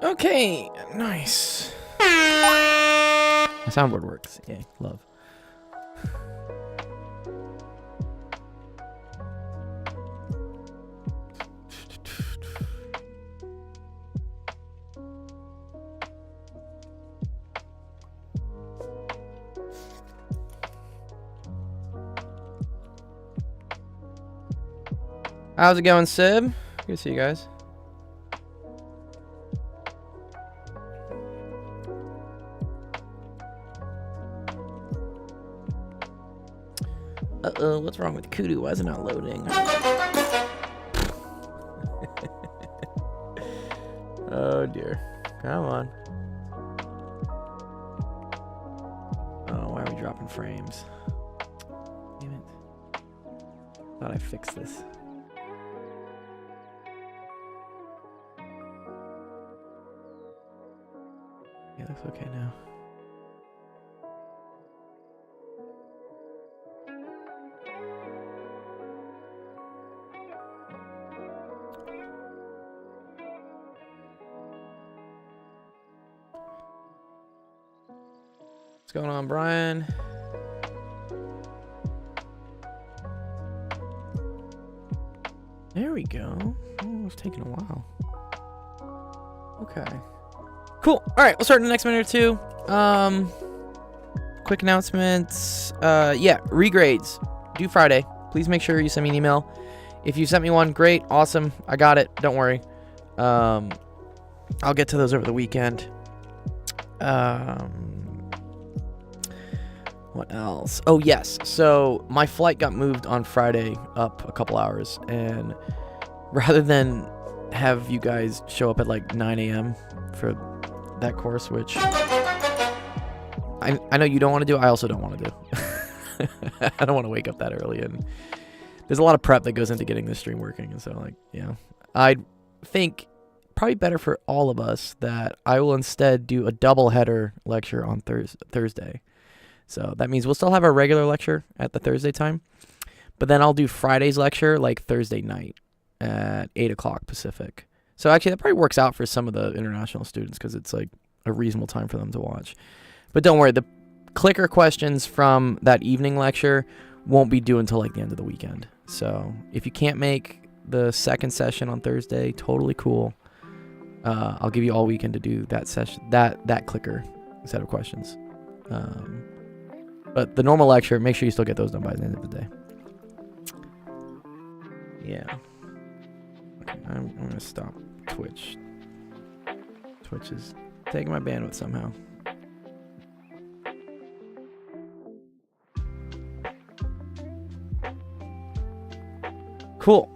Okay, nice. My soundboard works. Yay, love. How's it going, Sib? Good to see you guys. Uh-oh, what's wrong with Kudu? Why is it not loading? Oh, dear. Come on. Oh, why are we dropping frames? Damn it. Thought I fixed this. Yeah, looks okay now. What's going on, Brian? There we go. Oh, it's taking a while. Okay. Cool. All right, we'll start in the next minute or two. Quick announcements. Yeah, regrades due Friday. Please make sure you send me an email. If you sent me one, great, awesome. I got it. Don't worry. I'll get to those over the weekend. What else? Oh, yes. So my flight got moved on Friday up a couple hours, and rather than have you guys show up at like 9 a.m. for that course, which I know you don't want to do, I also don't want to do. I don't want to wake up that early, and there's a lot of prep that goes into getting this stream working, and so, like, yeah. I think probably better for all of us that I will instead do a double header lecture on Thursday. So that means we'll still have our regular lecture at the Thursday time, but then I'll do Friday's lecture like Thursday night at 8 o'clock Pacific. So actually that probably works out for some of the international students because it's like a reasonable time for them to watch. But don't worry, the clicker questions from that evening lecture won't be due until like the end of the weekend. So if you can't make the second session on Thursday, totally cool. I'll give you all weekend to do that session, that clicker set of questions. But the normal lecture, make sure you still get those done by the end of the day. Yeah. Okay, I'm going to stop Twitch. Twitch is taking my bandwidth somehow. Cool.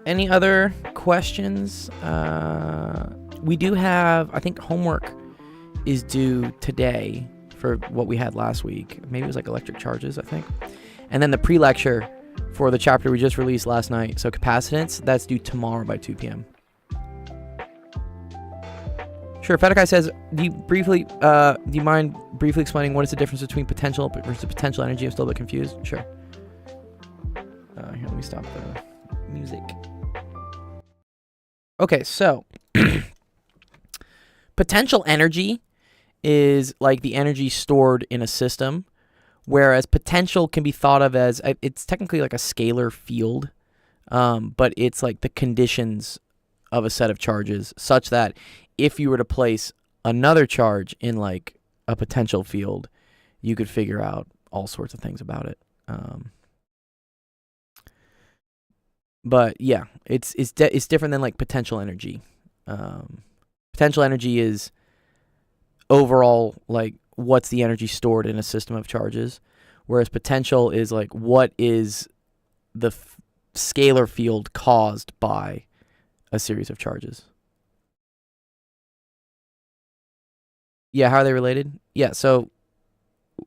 Any other questions? We do have, I think homework is due today for what we had last week. Maybe it was like electric charges, I think. And then the pre-lecture for the chapter we just released last night, so capacitance, that's due tomorrow by 2 p.m. Sure, Fedekai says, do you mind briefly explaining what is the difference between potential versus potential energy? I'm still a bit confused. Sure. Here, let me stop the music. Okay, so potential energy is like the energy stored in a system, whereas potential can be thought of as, it's technically like a scalar field, but it's like the conditions of a set of charges such that if you were to place another charge in like a potential field, you could figure out all sorts of things about it. But yeah, it's different than like potential energy. Potential energy is overall like what's the energy stored in a system of charges, whereas potential is like what is the scalar field caused by a series of charges. Yeah, how are they related? Yeah, so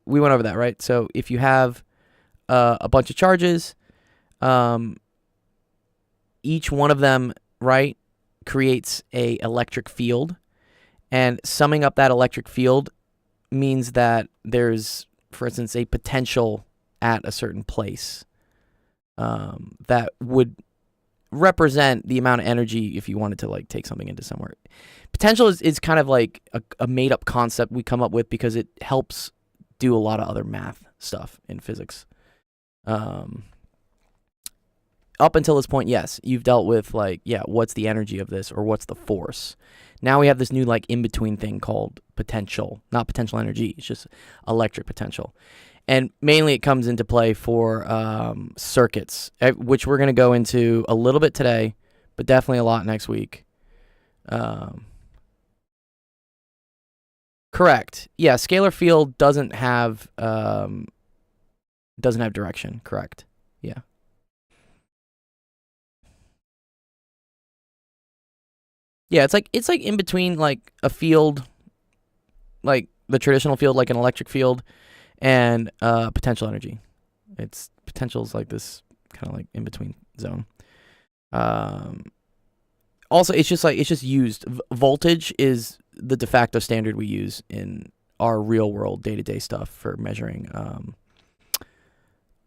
we went over that, right? So if you have a bunch of charges, each one of them, right, creates a electric field, and summing up that electric field means that there's, for instance, a potential at a certain place that would represent the amount of energy if you wanted to like take something into somewhere. Potential is kind of like a made-up concept we come up with because it helps do a lot of other math stuff in physics. Up until this point, yes, you've dealt with like, yeah, what's the energy of this or what's the force? Now we have this new like in-between thing called potential, not potential energy. It's just electric potential. And mainly it comes into play for circuits, which we're going to go into a little bit today, but definitely a lot next week. Correct. Yeah, scalar field doesn't have direction. Correct. Yeah. Yeah, it's like in between like a field, like the traditional field, like an electric field, and potential energy. It's potential's like this kind of like in between zone. Also, it's just used. Voltage is the de facto standard we use in our real world day-to-day stuff for measuring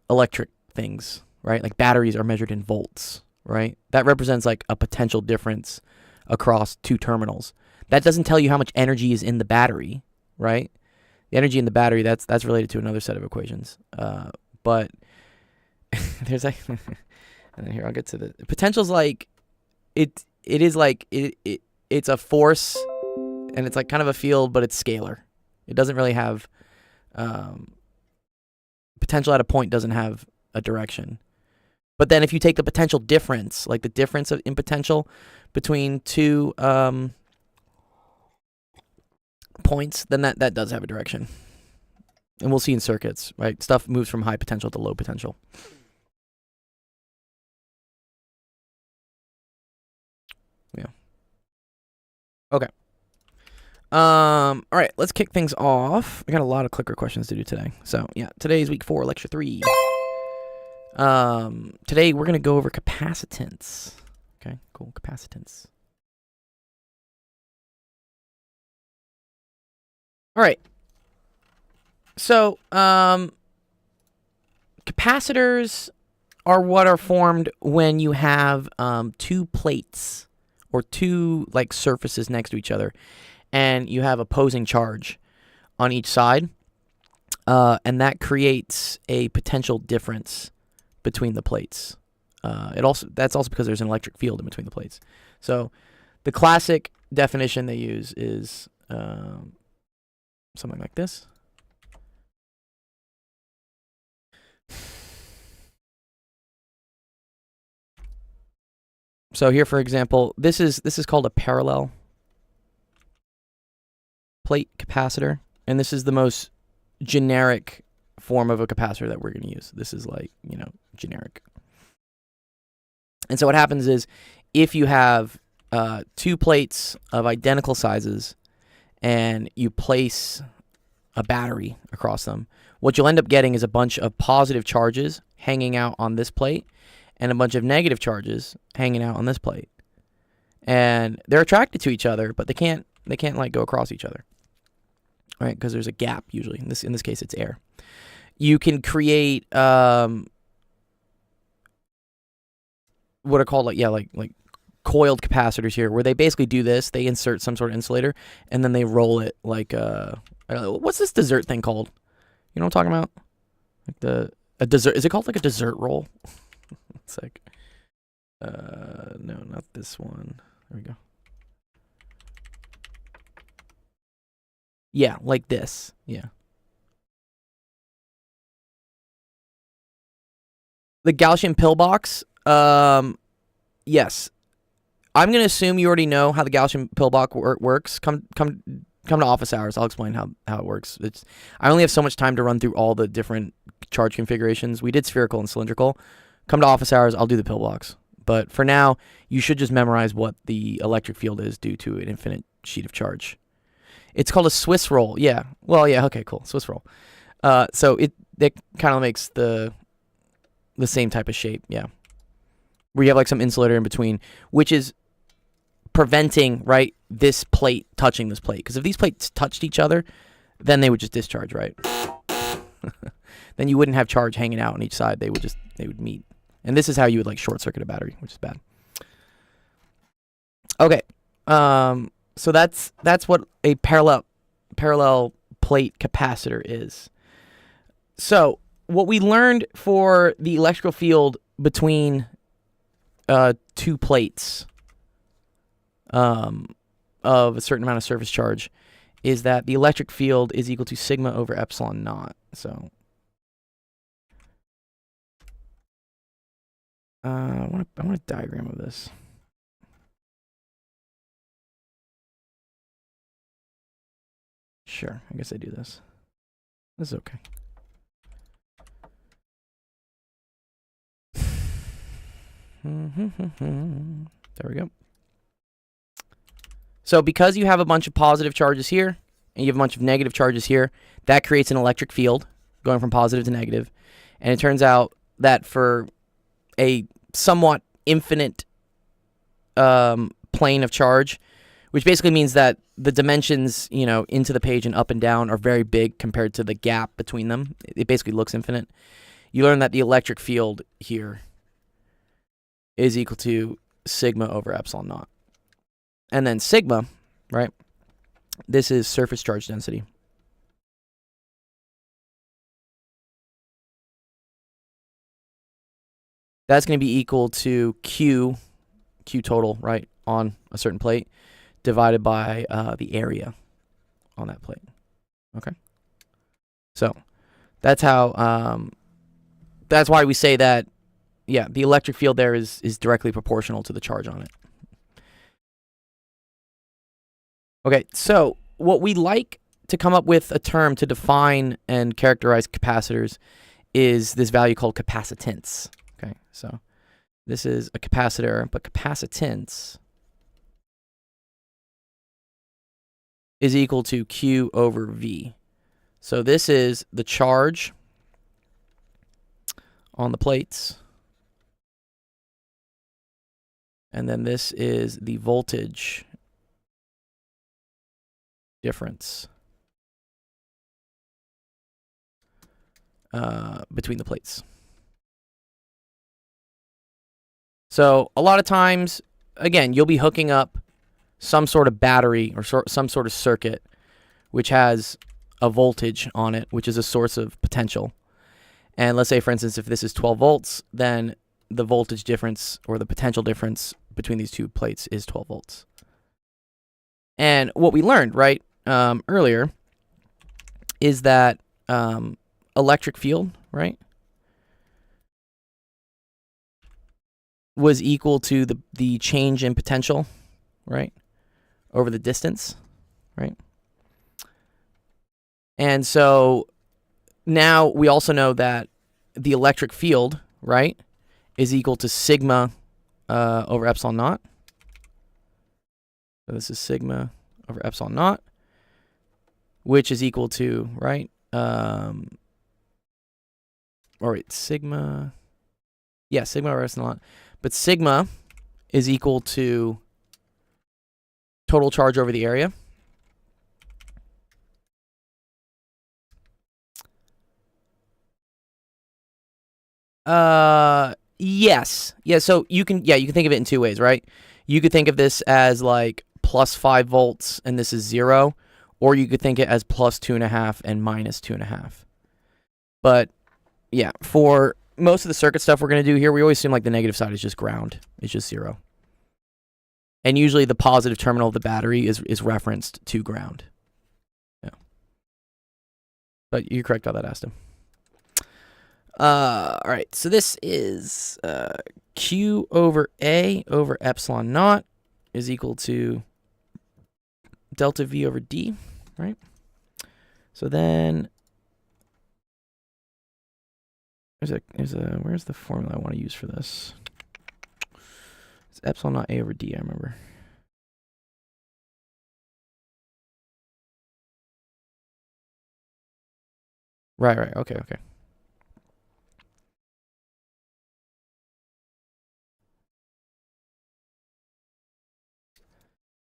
electric things, right? Like batteries are measured in volts, right? That represents like a potential difference across two terminals. That doesn't tell you how much energy is in the battery, right? The energy in the battery, that's related to another set of equations. But there's like, and then here I'll get to the potential's like it's a force, and it's like kind of a field, but it's scalar. It doesn't really have potential at a point doesn't have a direction. But then if you take the potential difference, like the difference in potential between two points, then that does have a direction. And we'll see in circuits, right? Stuff moves from high potential to low potential. Yeah. Okay. All right, let's kick things off. I got a lot of clicker questions to do today. So, yeah, today's week 4, lecture 3. Today we're going to go over capacitance. Okay, cool, capacitance. All right. So, capacitors are what are formed when you have two plates or two like surfaces next to each other, and you have opposing charge on each side, and that creates a potential difference between the plates. That's also because there's an electric field in between the plates. So, the classic definition they use is something like this. So here, for example, this is called a parallel plate capacitor, and this is the most generic form of a capacitor that we're going to use. This is like, generic. And so what happens is if you have two plates of identical sizes and you place a battery across them, what you'll end up getting is a bunch of positive charges hanging out on this plate and a bunch of negative charges hanging out on this plate. And they're attracted to each other, but they can't like go across each other. Right? Because there's a gap usually. In this case it's air. You can create what are called like coiled capacitors here, where they basically do this. They insert some sort of insulator and then they roll it like what's this dessert thing called? You know what I'm talking about? Like a dessert. Is it called like a dessert roll? It's like no, not this one. There we go. Yeah, like this. Yeah. The Gaussian pillbox. Yes. I'm gonna assume you already know how the Gaussian pillbox works. Come to office hours. I'll explain how it works. I only have so much time to run through all the different charge configurations. We did spherical and cylindrical. Come to office hours. I'll do the pillbox. But for now, you should just memorize what the electric field is due to an infinite sheet of charge. It's called a Swiss roll. Yeah. Well, yeah. Okay, cool. Swiss roll. So that kind of makes the same type of shape. Yeah. Where you have like some insulator in between, which is preventing, right, this plate touching this plate. Because if these plates touched each other, then they would just discharge, right? Then you wouldn't have charge hanging out on each side. They would meet. And this is how you would like short circuit a battery, which is bad. Okay. So that's what a parallel plate capacitor is. So what we learned for the electrical field between two plates of a certain amount of surface charge is that the electric field is equal to sigma over epsilon naught. So I want a diagram of this. Sure, I guess I do this. This is okay. There we go. So because you have a bunch of positive charges here and you have a bunch of negative charges here, that creates an electric field going from positive to negative. And it turns out that for a somewhat infinite plane of charge, which basically means that the dimensions, you know, into the page and up and down are very big compared to the gap between them. It basically looks infinite. You learn that the electric field here is equal to sigma over epsilon naught. And then sigma, right? This is surface charge density. That's going to be equal to Q total, right, on a certain plate, divided by the area on that plate. Okay? So that's how, that's why we say that, yeah, the electric field there is directly proportional to the charge on it. Okay, so what we like to come up with a term to define and characterize capacitors is this value called capacitance. Okay, so this is a capacitor, but capacitance is equal to Q over V. So this is the charge on the plates, and then this is the voltage difference between the plates. So a lot of times, again, you'll be hooking up some sort of battery or some sort of circuit which has a voltage on it, which is a source of potential. And let's say, for instance, if this is 12 volts, then the voltage difference or the potential difference between these two plates is 12 volts. And what we learned, right, earlier is that electric field, right, was equal to the change in potential, right, over the distance, right? And so now we also know that the electric field, right, is equal to sigma over epsilon naught. So this is sigma over epsilon naught, which is equal to, right, or wait, sigma, yeah, sigma over epsilon naught. But sigma is equal to total charge over the area. Yes. Yeah, so you can think of it in two ways, right? You could think of this as like plus 5 volts and this is 0, or you could think it as plus 2.5 and minus 2.5. But yeah, for most of the circuit stuff we're going to do here, we always assume like the negative side is just ground. It's just 0. And usually the positive terminal of the battery is referenced to ground. Yeah. But you're correct on that, Aston. All right, so this is Q over A over epsilon naught is equal to delta V over D, right? So then where's the formula I want to use for this? It's epsilon naught A over D, I remember. Right, okay.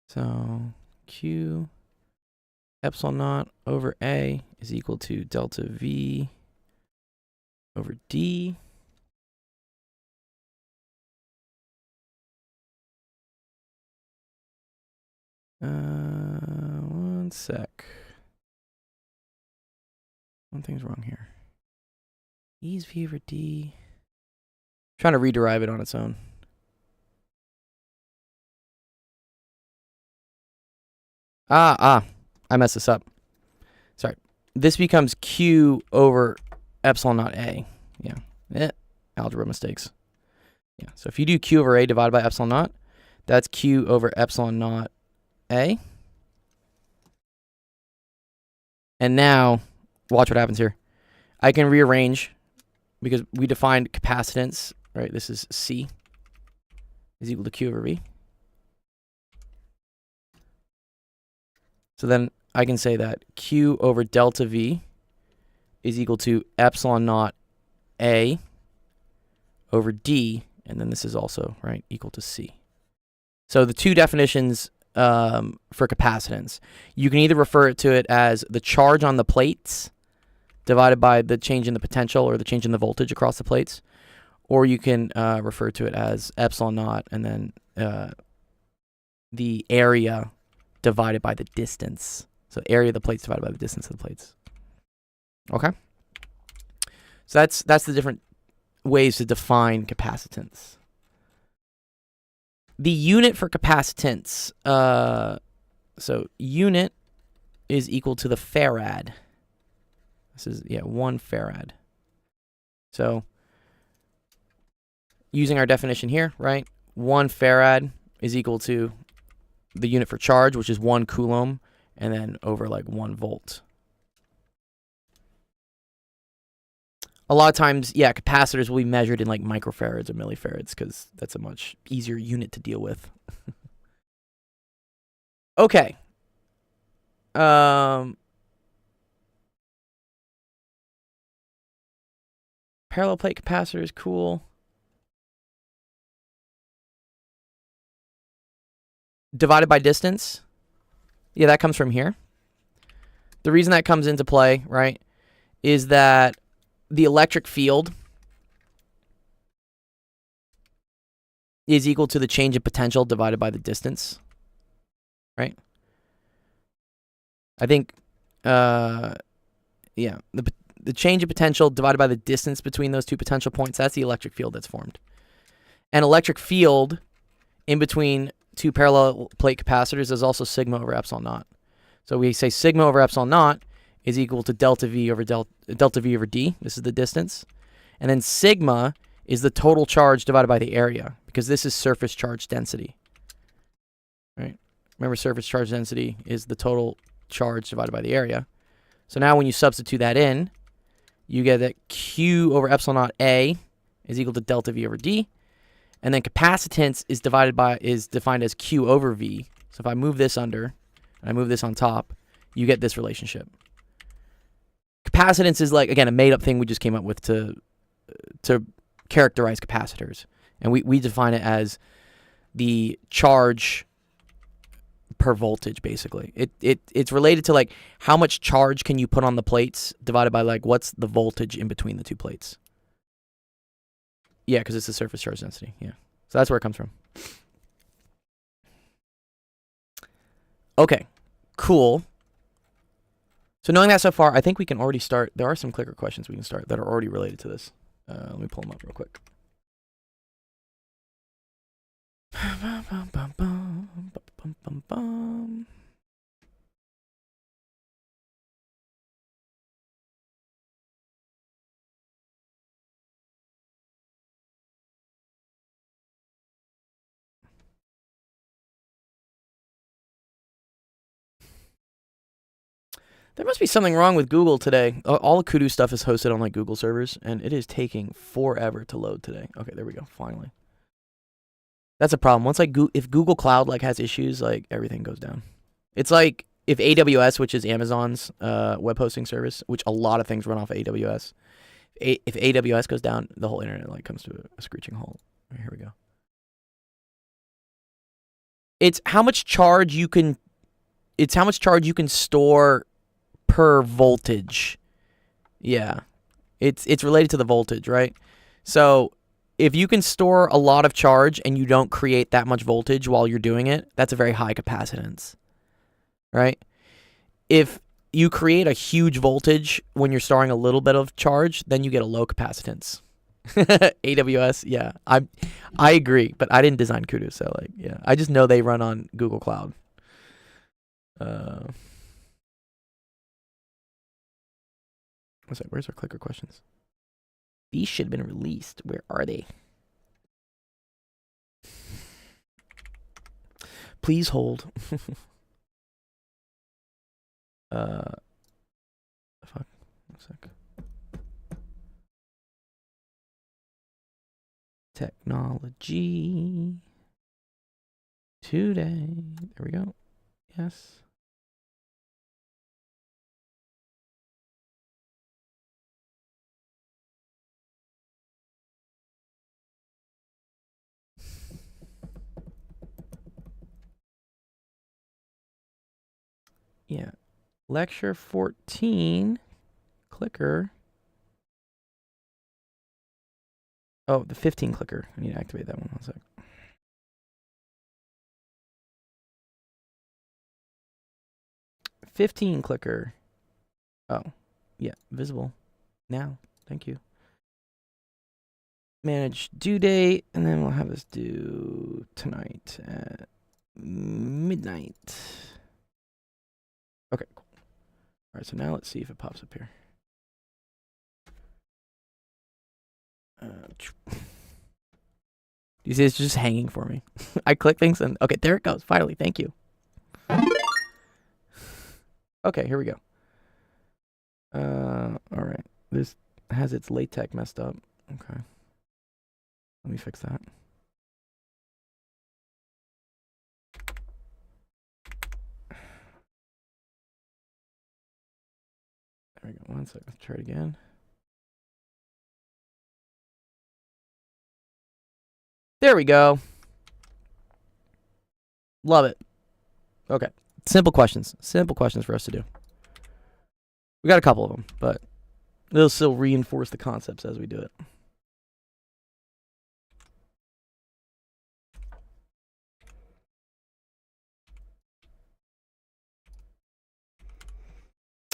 So Q epsilon naught over A is equal to delta V over D. One sec. One thing's wrong here. E is V over D. Trying to rederive it on its own. I messed this up. Sorry. This becomes Q over epsilon naught A. Yeah. Algebra mistakes. Yeah. So if you do Q over A divided by epsilon naught, that's Q over epsilon naught A. And now, watch what happens here. I can rearrange because we defined capacitance, right? This is C is equal to Q over V. So then I can say that Q over delta V is equal to epsilon naught A over D, and then this is also, right, equal to C. So the two definitions for capacitance, you can either refer to it as the charge on the plates divided by the change in the potential or the change in the voltage across the plates, or you can refer to it as epsilon naught and then the area divided by the distance. So area of the plates divided by the distance of the plates. Okay? So that's the different ways to define capacitance. The unit for capacitance, so unit is equal to the farad. This is, 1 farad. So using our definition here, right, 1 farad is equal to the unit for charge, which is 1 coulomb, and then over like 1 volt. A lot of times, capacitors will be measured in like microfarads or millifarads because that's a much easier unit to deal with. Okay. Parallel plate capacitor is cool. Divided by distance. Yeah, that comes from here. The reason that comes into play, right, is that the electric field is equal to the change in potential divided by the distance, right? I think, the change in potential divided by the distance between those two potential points, that's the electric field that's formed. An electric field in between two parallel plate capacitors is also sigma over epsilon naught. So we say sigma over epsilon naught is equal to delta V over delta V over D. This is the distance. And then sigma is the total charge divided by the area, because this is surface charge density. Right? Remember, surface charge density is the total charge divided by the area. So now when you substitute that in, you get that Q over epsilon naught A is equal to delta V over D. And then capacitance is defined as Q over V. So if I move this under and I move this on top, you get this relationship. Capacitance is like, again, a made-up thing we just came up with to characterize capacitors. And we define it as the charge per voltage, basically. It's related to like how much charge can you put on the plates divided by like what's the voltage in between the two plates. Yeah, because it's the surface charge density. Yeah. So that's where it comes from. Okay. Cool. So knowing that so far, I think we can already start. There are some clicker questions we can start that are already related to this. Let me pull them up real quick. There must be something wrong with Google today. All the Kudu stuff is hosted on like Google servers, and it is taking forever to load today. Okay, there we go. Finally. That's a problem. Once if Google Cloud like has issues, like everything goes down. It's like if AWS, which is Amazon's web hosting service, which a lot of things run off of AWS. If AWS goes down, the whole internet like comes to a screeching halt. Right, here we go. It's how much charge you can. It's how much charge you can store per voltage. Yeah. It's related to the voltage, right? So if you can store a lot of charge and you don't create that much voltage while you're doing it, that's a very high capacitance. right? If you create a huge voltage when you're storing a little bit of charge, then you get a low capacitance. AWS, yeah, I agree, but I didn't design Kudu, so like, yeah, I just know they run on Google Cloud. What's that? Where's our clicker questions? These should have been released. Where are they? Please hold. Fuck. 1 sec. Technology today. There we go. Yes. Yeah. Lecture 14. Clicker. Oh, the 15 clicker. I need to activate that one. 1 sec. $15 clicker. Oh, yeah, visible now. Thank you. Manage due date, and then we'll have this due tonight at midnight. Okay, cool. All right, so now let's see if it pops up here. You see, it's just hanging for me. I click things and okay, there it goes. Finally, thank you. Okay, here we go. All right. This has its latex messed up. Okay. Let me fix that. There we go. 1 sec. Let's try it again. There we go. Love it. Okay. Simple questions. Simple questions for us to do. We got a couple of them, but it'll still reinforce the concepts as we do it.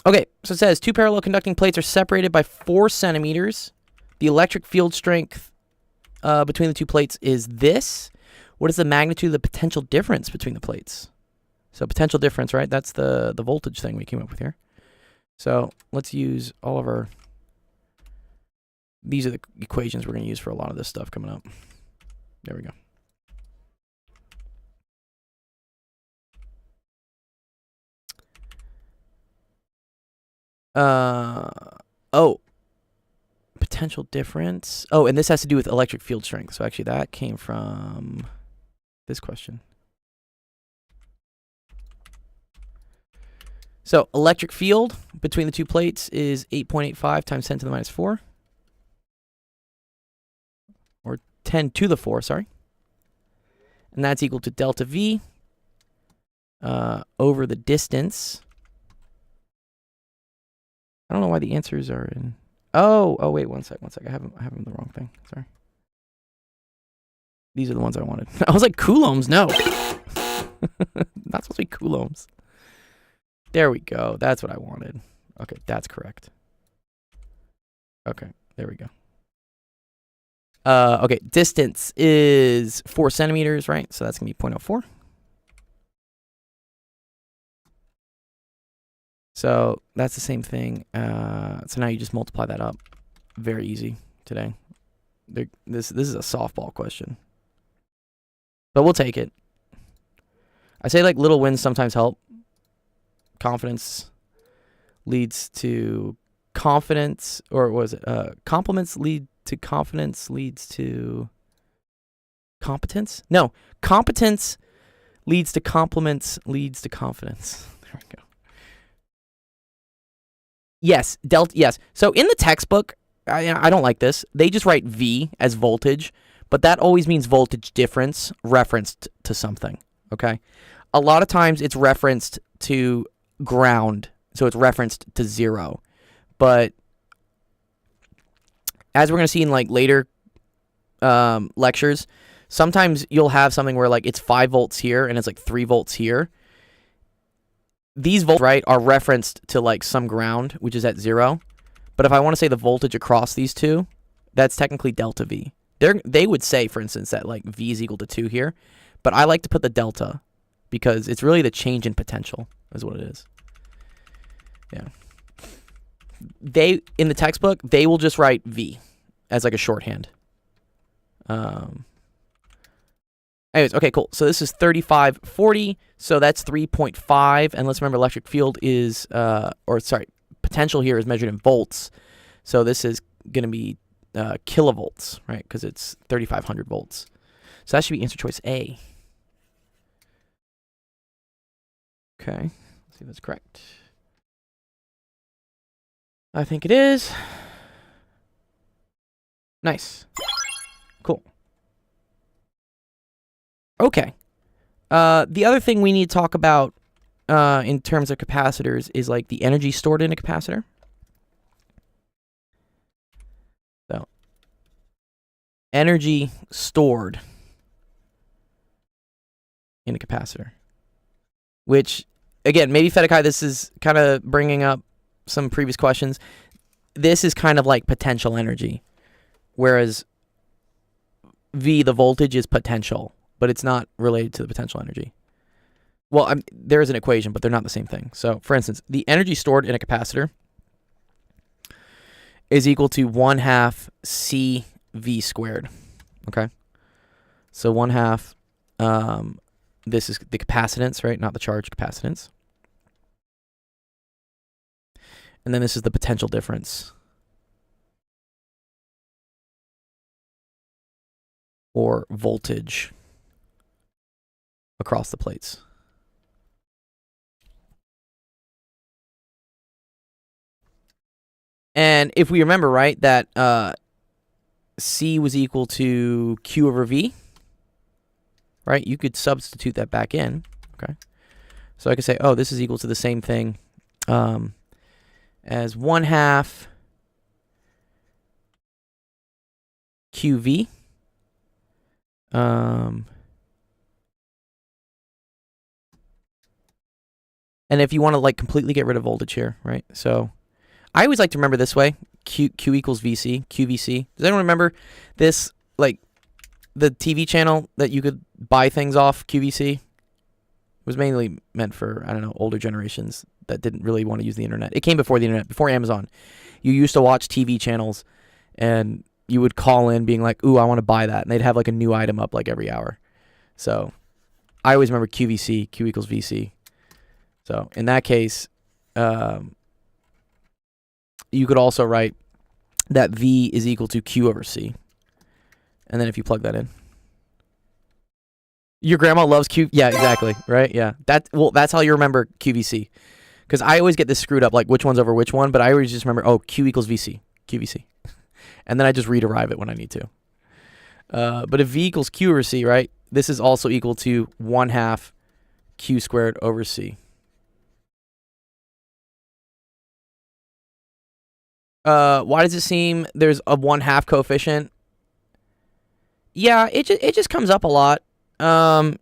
Okay, so it says 2 parallel conducting plates are separated by 4 centimeters. The electric field strength between the 2 plates is this. What is the magnitude of the potential difference between the plates? So potential difference, right? That's the voltage thing we came up with here. So let's use all of our... These are the equations we're going to use for a lot of this stuff coming up. There we go. Oh, potential difference. Oh, and this has to do with electric field strength. So actually that came from this question. So electric field between the 2 plates is 8.85 times 10 to the minus 4. Or 10 to the 4, sorry. And that's equal to delta V over the distance. I don't know why the answers are in... Oh, wait, 1 sec. I have them the wrong thing. Sorry. These are the ones I wanted. I was like, coulombs, no. Not supposed to be coulombs. There we go. That's what I wanted. Okay, that's correct. Okay, there we go. Okay, distance is 4 centimeters, right? So that's going to be 0.04. So that's the same thing. So now you just multiply that up. Very easy today. This is a softball question. But we'll take it. I say like little wins sometimes help. Confidence leads to confidence, or was it compliments lead to confidence leads to competence? No, competence leads to compliments leads to confidence. There we go. Yes, delta. Yes. So in the textbook, I don't like this. They just write V as voltage, but that always means voltage difference referenced to something. Okay. A lot of times it's referenced to ground, so it's referenced to 0. But as we're going to see in like later lectures, sometimes you'll have something where like it's 5 volts here and it's like 3 volts here. these volts, right, are referenced to like some ground, which is at 0. But if I want to say the voltage across these two, that's technically delta V. They would say, for instance, that like V is equal to 2 here. But I like to put the delta because it's really the change in potential is what it is. Yeah. In the textbook, they will just write V as like a shorthand. Anyways, okay, cool. So this is 3540. So that's 3.5. And let's remember electric field is, potential here is measured in volts. So this is going to be kilovolts, right? Because it's 3,500 volts. So that should be answer choice A. Okay, let's see if that's correct. I think it is. Nice. Cool. Okay. The other thing we need to talk about in terms of capacitors is like the energy stored in a capacitor. So, energy stored in a capacitor. Which, again, maybe Fedekai, this is kind of bringing up some previous questions. This is kind of like potential energy. Whereas V, the voltage, is potential. But it's not related to the potential energy. Well, there is an equation, but they're not the same thing. So, for instance, the energy stored in a capacitor is equal to 1/2 CV squared. Okay? So 1/2, this is the capacitance, right? Not the charge, capacitance. And then this is the potential difference. Or voltage across the plates. And if we remember, right, that C was equal to Q over V, right? You could substitute that back in, okay? So I could say, oh, this is equal to the same thing as 1/2 QV. And if you want to like completely get rid of voltage here, right? So I always like to remember this way. Q equals VC, QVC. Does anyone remember this, like the TV channel that you could buy things off, QVC? It was mainly meant for, I don't know, older generations that didn't really want to use the internet. It came before the internet, before Amazon. You used to watch TV channels and you would call in being like, ooh, I want to buy that. And they'd have like a new item up like every hour. So I always remember QVC, Q equals VC. So in that case, you could also write that V is equal to Q over C. And then if you plug that in. Your grandma loves Q. Yeah, exactly. Right? Yeah. That's how you remember QVC. Because I always get this screwed up, like which one's over which one. But I always just remember, oh, Q equals VC. QVC. And then I just rederive it when I need to. But if V equals Q over C, right? This is also equal to 1/2 Q squared over C. Why does it seem there's a 1/2 coefficient? Yeah, it just comes up a lot.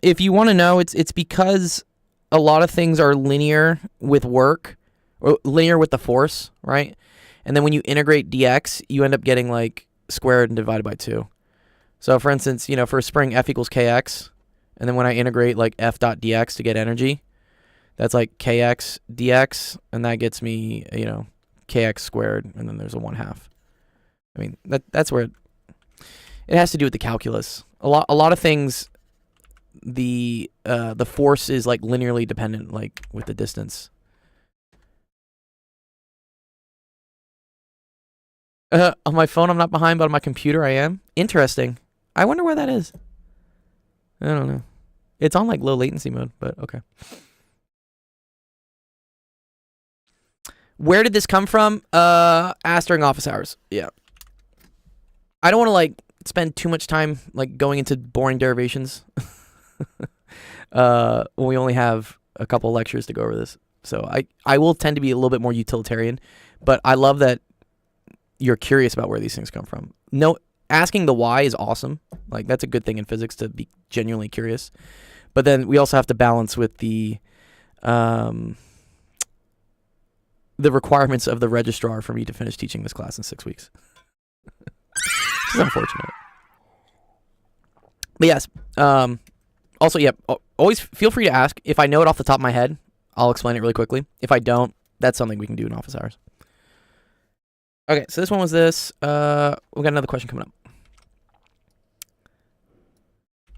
If you want to know, it's because a lot of things are linear with work, or linear with the force, right? And then when you integrate dx, you end up getting like squared and divided by 2. So for instance, you know, for a spring, F equals kx, and then when I integrate like F dot dx to get energy, that's like kx dx, and that gets me, you know, kx squared, and then there's a 1/2. I mean, that's where it has to do with the calculus. A lot of things, the force is like linearly dependent, like with the distance. On my phone, I'm not behind, but on my computer, I am. Interesting. I wonder why that is. I don't know. It's on like low latency mode, but okay. Where did this come from? Asked during office hours. Yeah. I don't want to like spend too much time like going into boring derivations. When we only have a couple lectures to go over this. So I will tend to be a little bit more utilitarian, but I love that you're curious about where these things come from. No, asking the why is awesome. Like that's a good thing in physics, to be genuinely curious. But then we also have to balance with the the requirements of the registrar for me to finish teaching this class in 6 weeks. Which is unfortunate. But yes, also, yeah, always feel free to ask. If I know it off the top of my head, I'll explain it really quickly. If I don't, that's something we can do in office hours. Okay, so this one was this. We got another question coming up.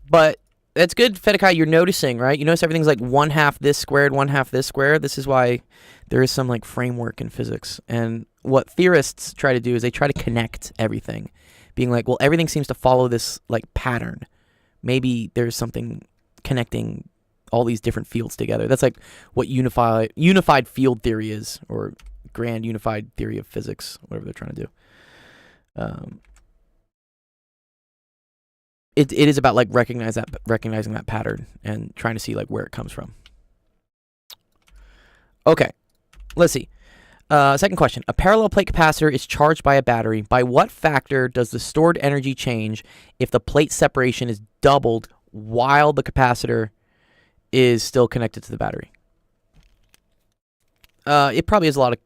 But that's good, Fedekai, you're noticing, right? You notice everything's like 1/2 this squared, 1/2 this squared. This is why there is some like framework in physics. And what theorists try to do is they try to connect everything, being like, well, everything seems to follow this like pattern. Maybe there's something connecting all these different fields together. That's like what unified field theory is, or grand unified theory of physics, whatever they're trying to do. It is about like recognizing that pattern and trying to see like where it comes from. Okay, let's see. Second question. A parallel plate capacitor is charged by a battery. By what factor does the stored energy change if the plate separation is doubled while the capacitor is still connected to the battery? It probably has a lot of,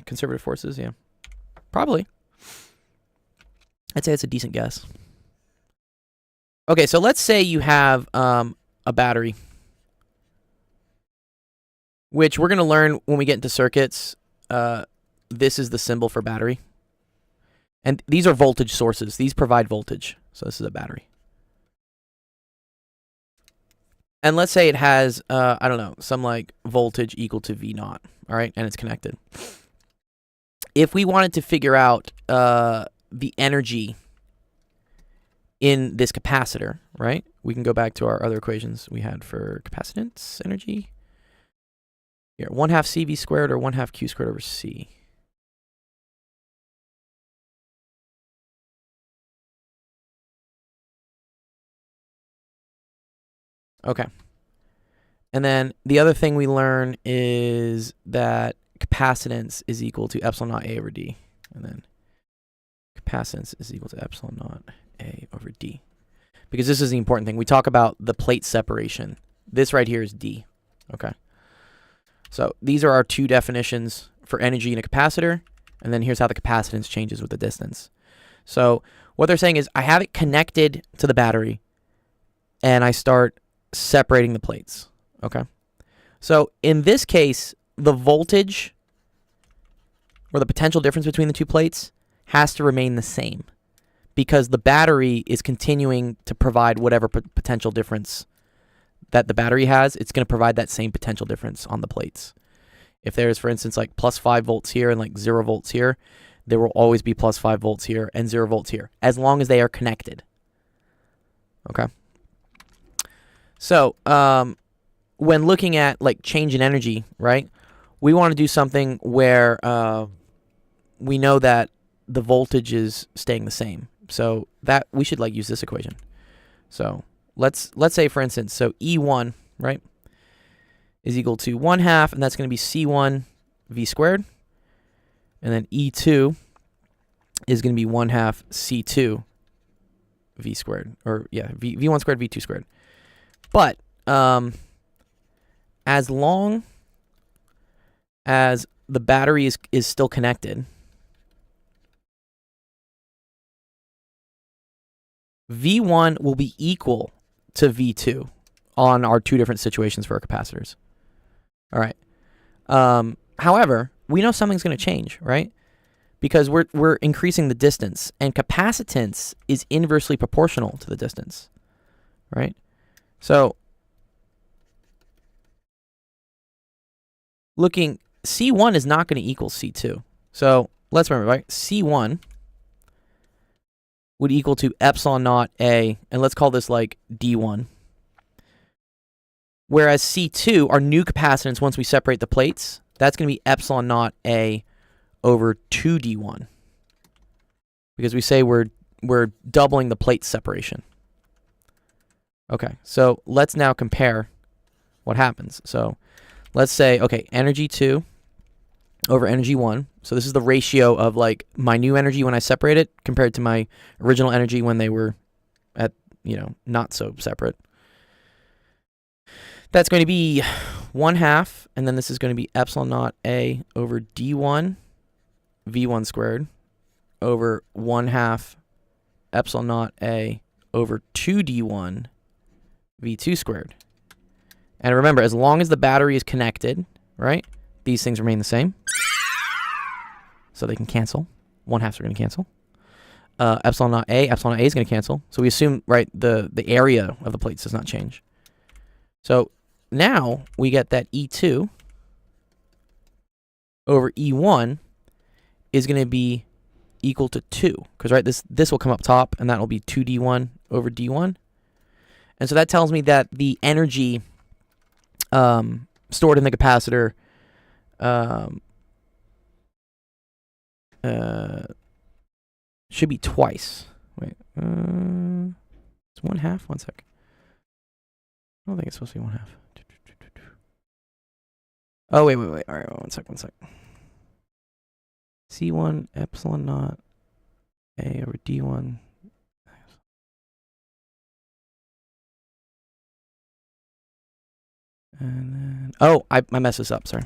conservative forces, yeah. Probably. I'd say it's a decent guess. Okay, so let's say you have a battery, which we're going to learn when we get into circuits. This is the symbol for battery. And these are voltage sources. These provide voltage. So this is a battery. And let's say it has, I don't know, some like voltage equal to V naught, all right? And it's connected. If we wanted to figure out the energy in this capacitor, right? We can go back to our other equations we had for capacitance energy. Here, 1/2 CV squared or 1/2 Q squared over C. Okay. And then the other thing we learn is that capacitance is equal to epsilon naught A over D. And then capacitance is equal to epsilon naught A over D. Because this is the important thing. We talk about the plate separation. This right here is D. Okay. So these are our two definitions for energy in a capacitor. And then here's how the capacitance changes with the distance. So what they're saying is I have it connected to the battery and I start separating the plates. Okay. So in this case, the voltage or the potential difference between the two plates has to remain the same because the battery is continuing to provide whatever potential difference that the battery has. It's going to provide that same potential difference on the plates. If there's, for instance, like plus 5 volts here and like 0 volts here, there will always be plus 5 volts here and 0 volts here, as long as they are connected. Okay. So, when looking at like change in energy, right, we want to do something where we know that the voltage is staying the same. So that we should like use this equation. So let's say, for instance, so E1, right, is equal to 1/2, and that's going to be C1 V squared. And then E2 is going to be 1/2 C2 V squared. Or, yeah, V1 squared, V2 squared. But as long as the battery is still connected, V1 will be equal to V2 on our two different situations for our capacitors. All right. However, we know something's going to change, right? Because we're increasing the distance, and capacitance is inversely proportional to the distance, right? So looking, C1 is not going to equal C2. So let's remember, right? C1 would equal to epsilon naught A, and let's call this like D1. Whereas C2, our new capacitance, once we separate the plates, that's going to be epsilon naught A over 2D1. Because we say we're doubling the plate separation. Okay, so let's now compare what happens. So let's say, okay, energy 2 over energy 1. So this is the ratio of like my new energy when I separate it compared to my original energy when they were at, not so separate. That's going to be 1/2, and then this is going to be epsilon naught A over D1 V1 squared over 1/2 epsilon naught A over 2D1 V2 squared. And remember, as long as the battery is connected, right, these things remain the same. So they can cancel. 1/2s are going to cancel. Epsilon naught A is going to cancel. So we assume, right, the area of the plates does not change. So now we get that E2 over E1 is going to be equal to 2. Because, right, this will come up top, and that will be 2D1 over D1. And so that tells me that the energy stored in the capacitor should be twice. Wait, it's 1/2. 1 sec. I don't think it's supposed to be 1/2. Oh, wait. All right, 1 sec. C1 epsilon naught A over D1. And then, oh, I messed this up. Sorry.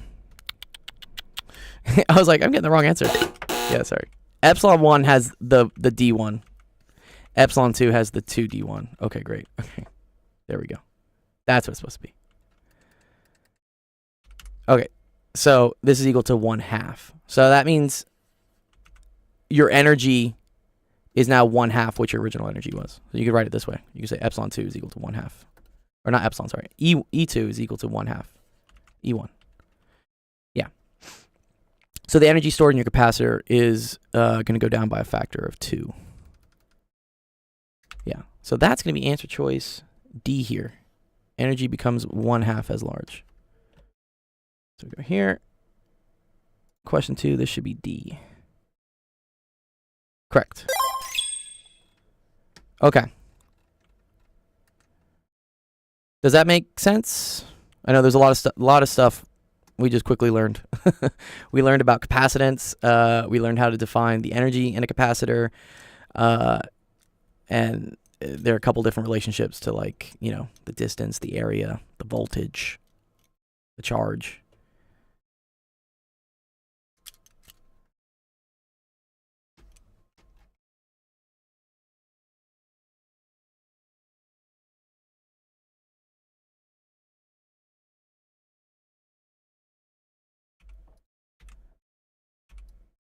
I was like, I'm getting the wrong answer. Yeah, sorry. Epsilon 1 has the D1. Epsilon 2 has the 2D1. Okay, great. Okay, there we go. That's what it's supposed to be. Okay, so this is equal to 1/2. So that means your energy is now 1/2 what your original energy was. So you could write it this way. You could say epsilon 2 is equal to 1/2. Or not epsilon, sorry. E2 is equal to 1/2 E1. Yeah. So the energy stored in your capacitor is going to go down by a factor of 2. Yeah. So that's going to be answer choice D here. Energy becomes 1/2 as large. So we go here. Question 2, this should be D. Correct. Okay. Does that make sense? I know there's a lot of stuff we just quickly learned. We learned about capacitance. We learned how to define the energy in a capacitor. And there are a couple different relationships to, like, you know, the distance, the area, the voltage, the charge.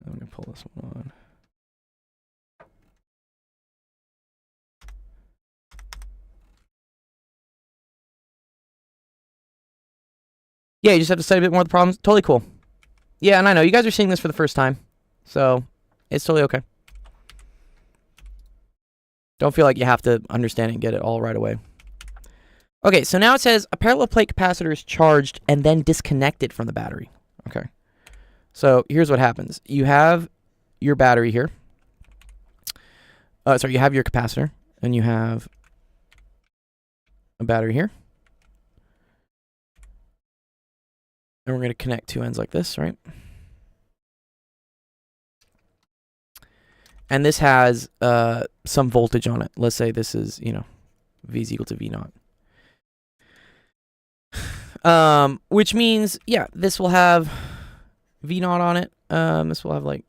I'm going to pull this one on. Yeah, you just have to study a bit more of the problems. Totally cool. Yeah, and I know you guys are seeing this for the first time, so it's totally okay. Don't feel like you have to understand it and get it all right away. Okay, so now it says a parallel plate capacitor is charged and then disconnected from the battery. Okay. So here's what happens. You have your battery here. You have your capacitor, and you have a battery here. And we're going to connect two ends like this, right? And this has some voltage on it. Let's say this is, you know, V is equal to V naught. Which means, yeah, this will have V naught on it. This will have, like,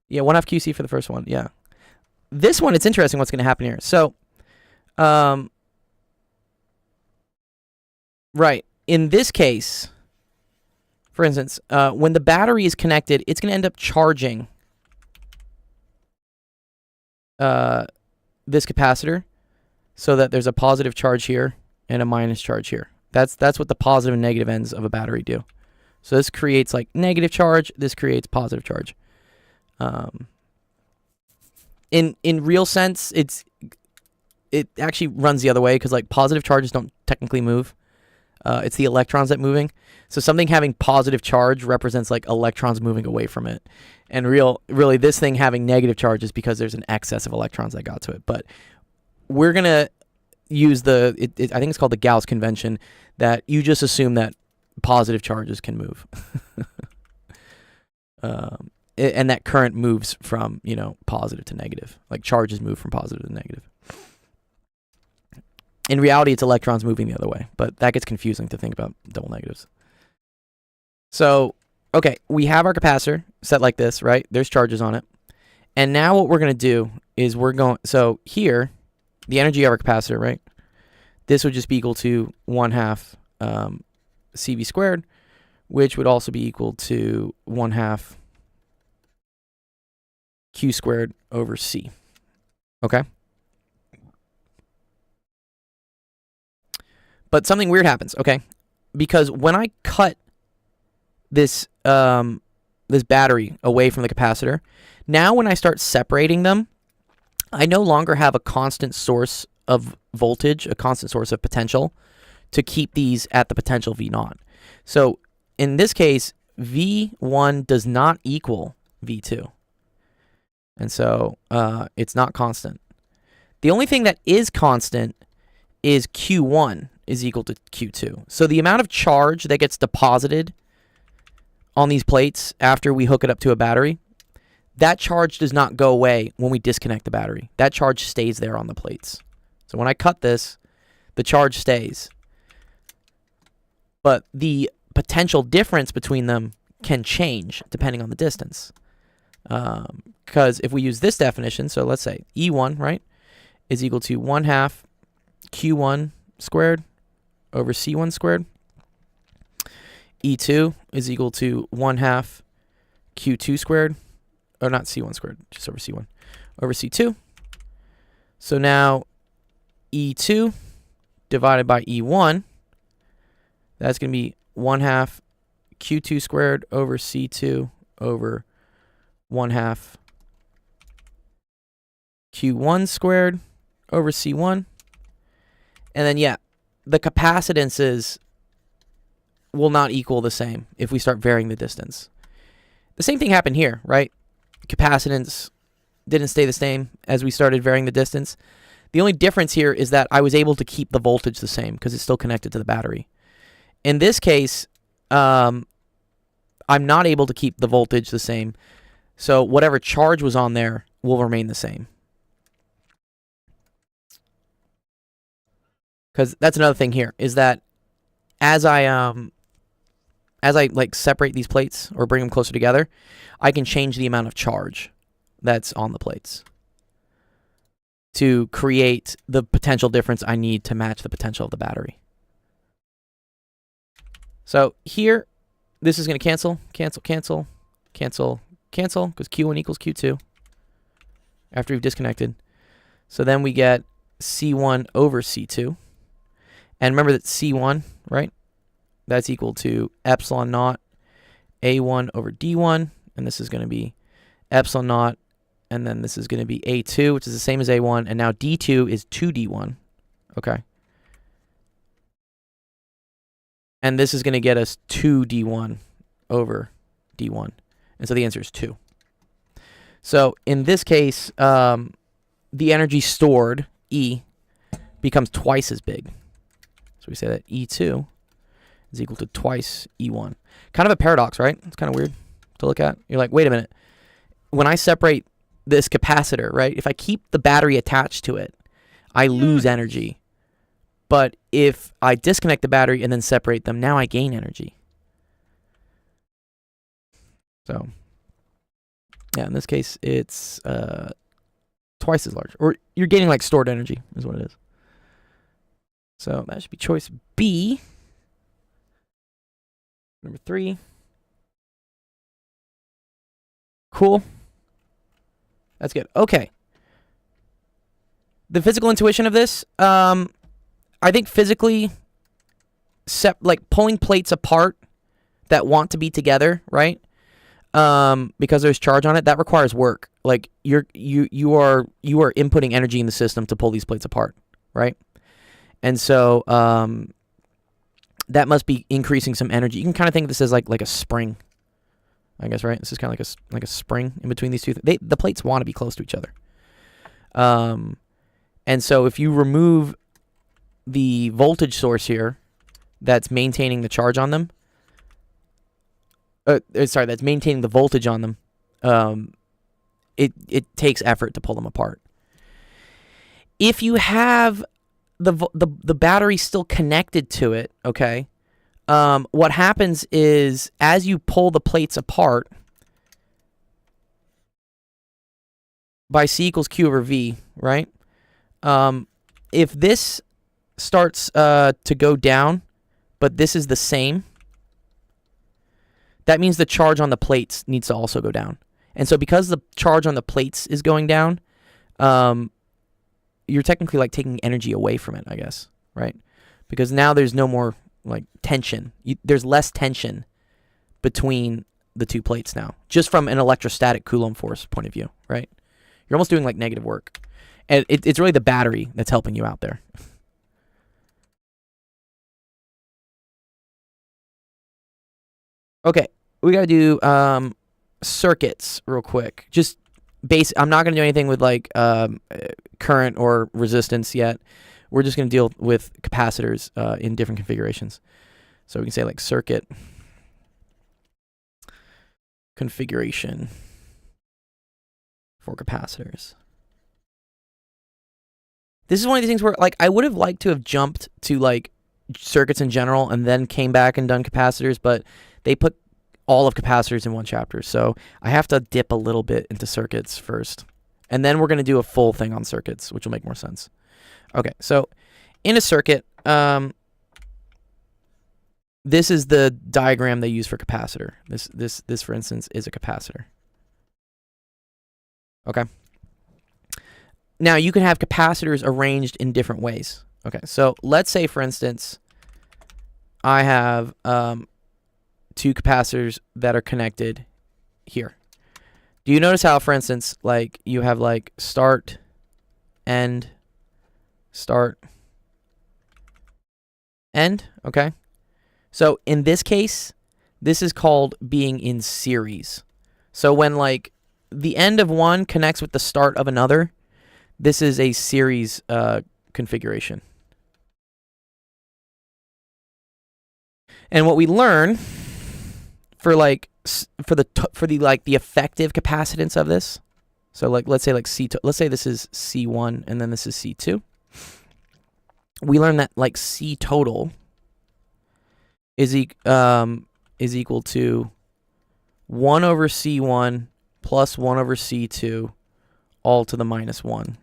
yeah, 1/2 QC for the first one. Yeah. This one, it's interesting what's going to happen here. So, right. In this case, for instance, when the battery is connected, it's going to end up charging this capacitor so that there's a positive charge here and a minus charge here. That's what the positive and negative ends of a battery do. So this creates, like, negative charge. This creates positive charge. In real sense, it actually runs the other way because, like, positive charges don't technically move. It's the electrons that moving. So something having positive charge represents, like, electrons moving away from it. And really this thing having negative charge is because there's an excess of electrons that got to it. But we're going to use I think it's called the Gauss convention, that you just assume that positive charges can move. And that current moves from, you know, positive to negative. Like, charges move from positive to negative. In reality, it's electrons moving the other way, but that gets confusing to think about double negatives. So, okay, we have our capacitor set like this, right? There's charges on it. And now what we're going to do is so here, the energy of our capacitor, right? This would just be equal to 1/2 CV squared, which would also be equal to 1/2 Q squared over C. Okay? But something weird happens, okay? Because when I cut this this battery away from the capacitor, now when I start separating them, I no longer have a constant source of voltage, a constant source of potential to keep these at the potential V0. So in this case, V1 does not equal V2. And so it's not constant. The only thing that is constant is Q1 is equal to Q2. So the amount of charge that gets deposited on these plates after we hook it up to a battery, that charge does not go away when we disconnect the battery. That charge stays there on the plates. So when I cut this, the charge stays. But the potential difference between them can change depending on the distance. Because if we use this definition, so let's say E1, right, is equal to 1/2 Q1 squared over C1 squared. E2 is equal to 1/2 Q2 squared, or not C1 squared, just over C1, over C2. So now E2 divided by E1, that's going to be 1/2 Q2 squared over C2 over 1/2 Q1 squared over C1. And then, yeah, the capacitances will not equal the same if we start varying the distance. The same thing happened here, right? Capacitance didn't stay the same as we started varying the distance. The only difference here is that I was able to keep the voltage the same because it's still connected to the battery. In this case, I'm not able to keep the voltage the same. So whatever charge was on there will remain the same. Because that's another thing here, is that as I like separate these plates or bring them closer together, I can change the amount of charge that's on the plates to create the potential difference I need to match the potential of the battery. So here, this is going to cancel, cancel, cancel, cancel, cancel, because Q1 equals Q2 after we've disconnected. So then we get C1 over C2. And remember that C1, right? That's equal to epsilon naught A1 over D1. And this is going to be epsilon naught. And then this is going to be A2, which is the same as A1. And now D2 is 2D1. Okay. And this is going to get us 2D1 over D1. And so the answer is 2. So in this case, the energy stored, E, becomes twice as big. So we say that E2 is equal to twice E1. Kind of a paradox, right? It's kind of weird to look at. You're like, wait a minute. When I separate this capacitor, right, if I keep the battery attached to it, I lose energy. But if I disconnect the battery and then separate them, now I gain energy. So, yeah, in this case, it's twice as large. Or you're gaining like stored energy is what it is. So that should be choice B. Number 3. Cool. That's good. Okay. The physical intuition of this, I think physically, like pulling plates apart that want to be together, right? Because there's charge on it, that requires work. Like you are inputting energy in the system to pull these plates apart, right? And so that must be increasing some energy. You can kind of think of this as like a spring, I guess, right? This is kind of like a spring in between these two. The plates want to be close to each other. And so if you remove the voltage source here that's maintaining the charge on them, that's maintaining the voltage on them, it takes effort to pull them apart. If you have the battery's still connected to it, okay, what happens is as you pull the plates apart by C equals Q over V, right? If this starts to go down, but this is the same, that means the charge on the plates needs to also go down. And so because the charge on the plates is going down, you're technically like taking energy away from it, I guess, right? Because now there's no more like tension. There's less tension between the two plates now, just from an electrostatic Coulomb force point of view, right? You're almost doing like negative work. And it's really the battery that's helping you out there. Okay, we got to do circuits real quick. Just I'm not going to do anything with like current or resistance yet. We're just going to deal with capacitors in different configurations. So we can say like circuit configuration for capacitors. This is one of these things where like I would have liked to have jumped to like circuits in general and then came back and done capacitors, but they put all of capacitors in one chapter. So I have to dip a little bit into circuits first. And then we're going to do a full thing on circuits, which will make more sense. Okay, so in a circuit, this is the diagram they use for capacitor. This for instance, is a capacitor. Okay. Now, you can have capacitors arranged in different ways. Okay, so let's say, for instance, I have two capacitors that are connected here. Do you notice how, for instance, like you have like start, end, start, end, okay? So in this case, this is called being in series. So when like the end of one connects with the start of another, this is a series configuration. And what we learn for like for the like the effective capacitance of this, so like let's say like let's say this is C1 and then this is C2. We learn that like C total is equal to 1 over C1 plus 1 over C2 all to the minus 1.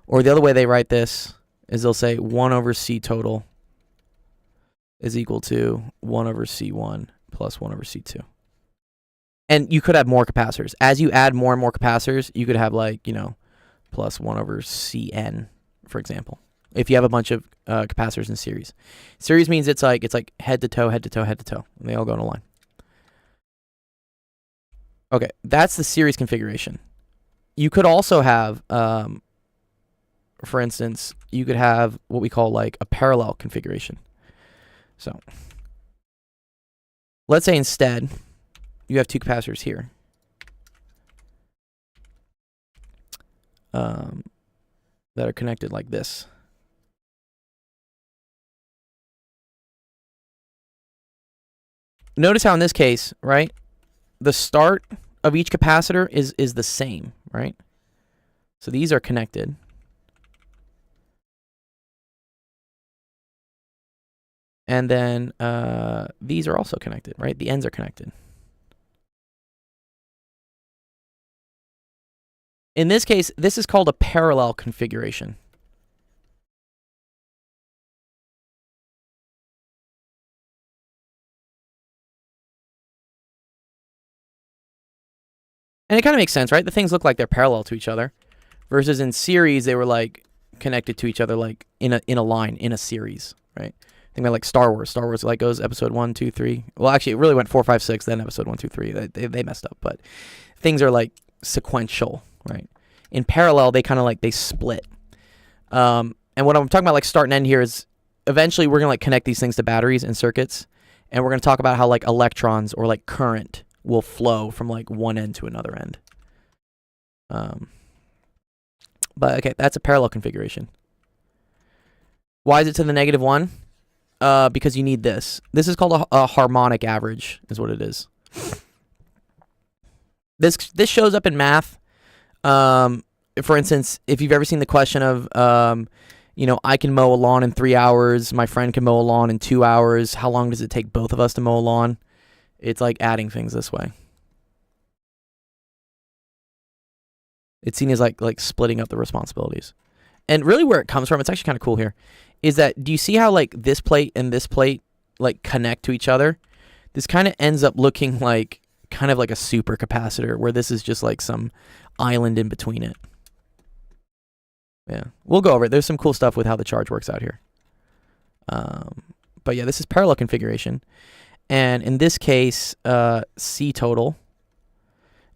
Or the other way they write this is they'll say 1 over C total is equal to 1 over C1 plus 1 over C2. And you could have more capacitors. As you add more and more capacitors, you could have like, you know, plus 1 over Cn, for example. If you have a bunch of capacitors in series. Series means it's like head to toe, head to toe, head to toe. And they all go in a line. Okay, that's the series configuration. You could also have, for instance, you could have what we call like a parallel configuration. So let's say instead you have two capacitors here. That are connected like this. Notice how in this case, right, the start of each capacitor is the same, right? So these are connected. And then these are also connected, right? The ends are connected. In this case, this is called a parallel configuration. And it kind of makes sense, right? The things look like they're parallel to each other. Versus in series, they were like connected to each other like in a line, in a series, right? Think about like Star Wars. Star Wars like goes episode 1, 2, 3. Well, actually, it really went 4, 5, 6, then episode 1, 2, 3. They messed up, but things are like sequential, right? In parallel, they kind of like they split. And what I'm talking about, like start and end here, is eventually we're gonna like connect these things to batteries and circuits, and we're gonna talk about how like electrons or like current will flow from like one end to another end. But okay, that's a parallel configuration. Why is it to the negative 1? Because you need this. This is called a harmonic average, is what it is. This shows up in math. For instance, if you've ever seen the question of, you know, I can mow a lawn in 3 hours. My friend can mow a lawn in 2 hours. How long does it take both of us to mow a lawn? It's like adding things this way. It's seen as like splitting up the responsibilities. And really where it comes from, it's actually kind of cool here, is that do you see how like this plate and this plate like connect to each other? This kind of ends up looking like kind of like a super capacitor, where this is just like some island in between it. Yeah, we'll go over it. There's some cool stuff with how the charge works out here. But yeah, this is parallel configuration. And in this case, C total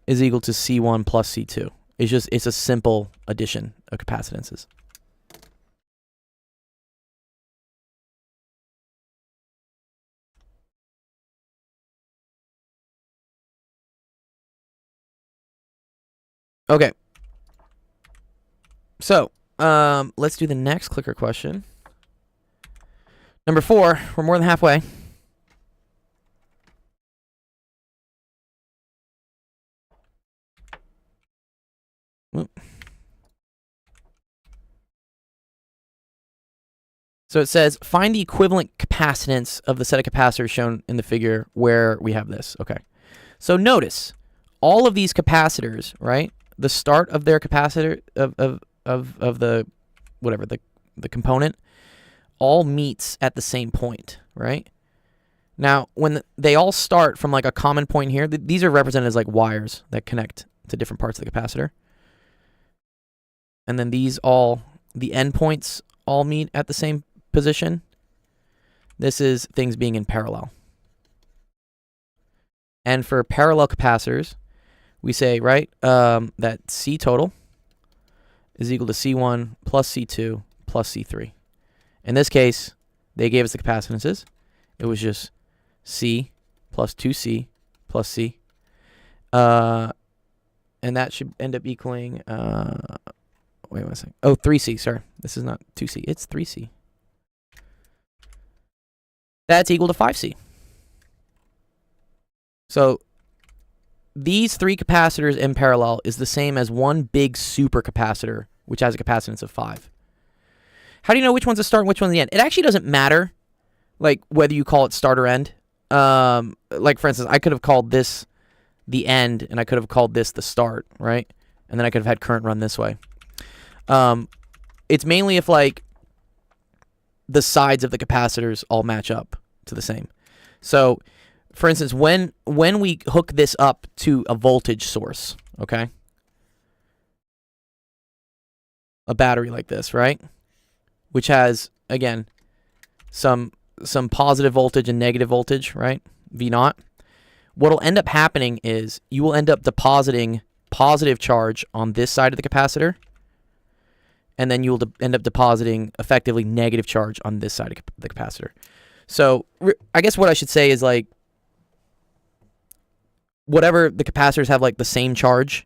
is equal to C1 plus C2. It's a simple addition of capacitances. Okay. So, let's do the next clicker question. Number 4, we're more than halfway. So it says, find the equivalent capacitance of the set of capacitors shown in the figure where we have this. Okay. So notice, all of these capacitors, right? The start of their capacitor, of the, whatever, the component, all meets at the same point, right? Now, when they all start from like a common point here, these are represented as like wires that connect to different parts of the capacitor. And then these all, the endpoints all meet at the same position. This is things being in parallel. And for parallel capacitors, we say, right, that C total is equal to C1 plus C2 plus C3. In this case, they gave us the capacitances. It was just C plus 2C plus C. And that should end up equaling, wait one second. Oh, 3C, sorry. This is not 2C, it's 3C. That's equal to 5C. So these three capacitors in parallel is the same as one big super capacitor, which has a capacitance of 5. How do you know which one's the start and which one's the end? It actually doesn't matter, like, whether you call it start or end. Like, for instance, I could have called this the end, and I could have called this the start, right? And then I could have had current run this way. It's mainly if, like, the sides of the capacitors all match up to the same. So, for instance, when we hook this up to a voltage source, okay? A battery like this, right? Which has, again, some positive voltage and negative voltage, right? V naught. What'll end up happening is you will end up depositing positive charge on this side of the capacitor, and then you will end up depositing effectively negative charge on this side of the capacitor. So I guess what I should say is, like, whatever the capacitors have, like, the same charge,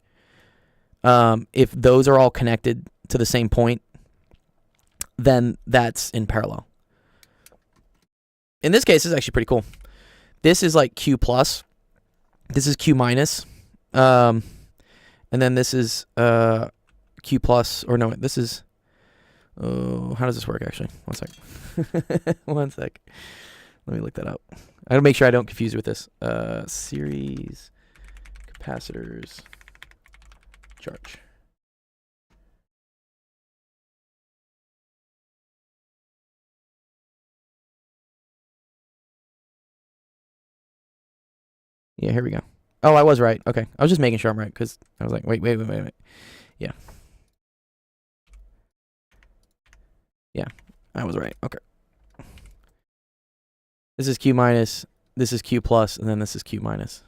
if those are all connected to the same point, then that's in parallel. In this case, this is actually pretty cool. This is like Q plus. This is Q minus. And then this is Q plus, or no, this is, oh, how does this work actually? One sec. One sec. Let me look that up. I gotta make sure I don't confuse you with this. Series capacitors charge. Yeah, here we go. Oh, I was right. Okay. I was just making sure I'm right, because I was like, wait. Yeah. Yeah, I was right. Okay. This is Q minus, this is Q plus, and then this is Q minus.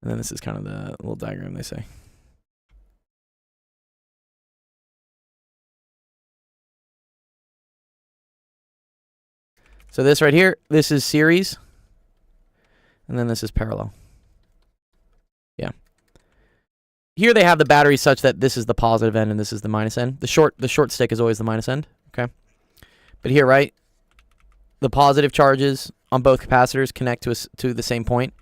And then this is kind of the little diagram they say. So this right here, this is series. And then this is parallel. Yeah. Here they have the battery such that this is the positive end and this is the minus end. The short stick is always the minus end. Okay. But here, right, the positive charges on both capacitors connect to the same point.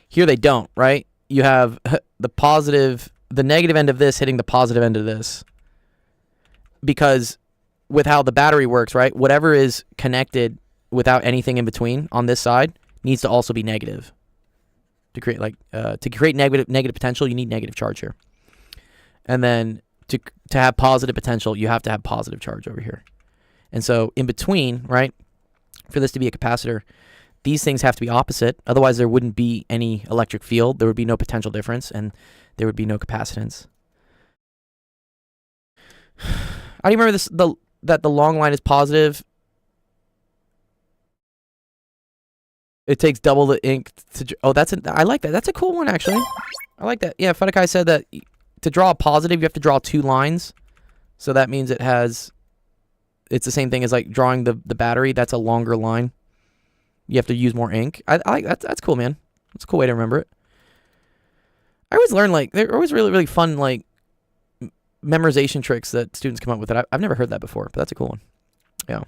Here they don't, right? You have the negative end of this hitting the positive end of this. because with how the battery works, right, whatever is connected without anything in between on this side needs to also be negative. To create negative potential, you need negative charge here. And then to have positive potential, you have to have positive charge over here. And so in between, right, for this to be a capacitor, these things have to be opposite. Otherwise, there wouldn't be any electric field. There would be no potential difference, and there would be no capacitance. How do you remember this? That the long line is positive. It takes double the ink to. Oh, I like that. That's a cool one, actually. I like that. Yeah, Fudakai said that to draw a positive, you have to draw 2 lines. So that means it's the same thing as like drawing the battery. That's a longer line. You have to use more ink. I like that's cool, man. That's a cool way to remember it. I always learn, like, they're always really, really fun, like, memorization tricks that students come up with that I've never heard that before, but that's a cool one. Yeah.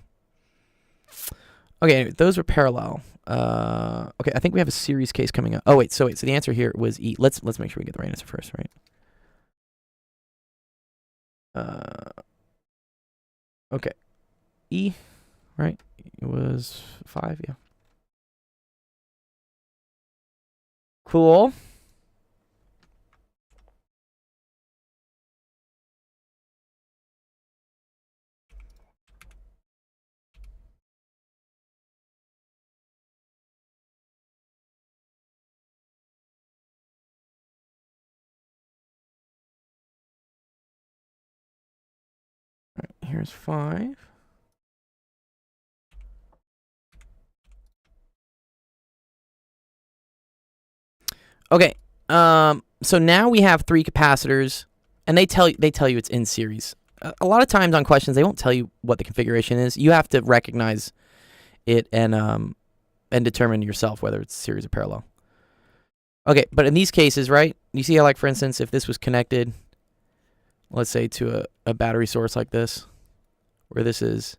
Okay, anyway, those were parallel. Okay, I think we have a series case coming up. Oh, wait, so the answer here was E. Let's make sure we get the right answer first, right? Okay. E, right? It was 5, yeah. Cool. All right, here's 5. Okay. So now we have 3 capacitors, and they tell you it's in series. A lot of times on questions, they won't tell you what the configuration is. You have to recognize it and determine yourself whether it's series or parallel. Okay, but in these cases, right, you see how, like, for instance, if this was connected, let's say to a battery source like this, where this is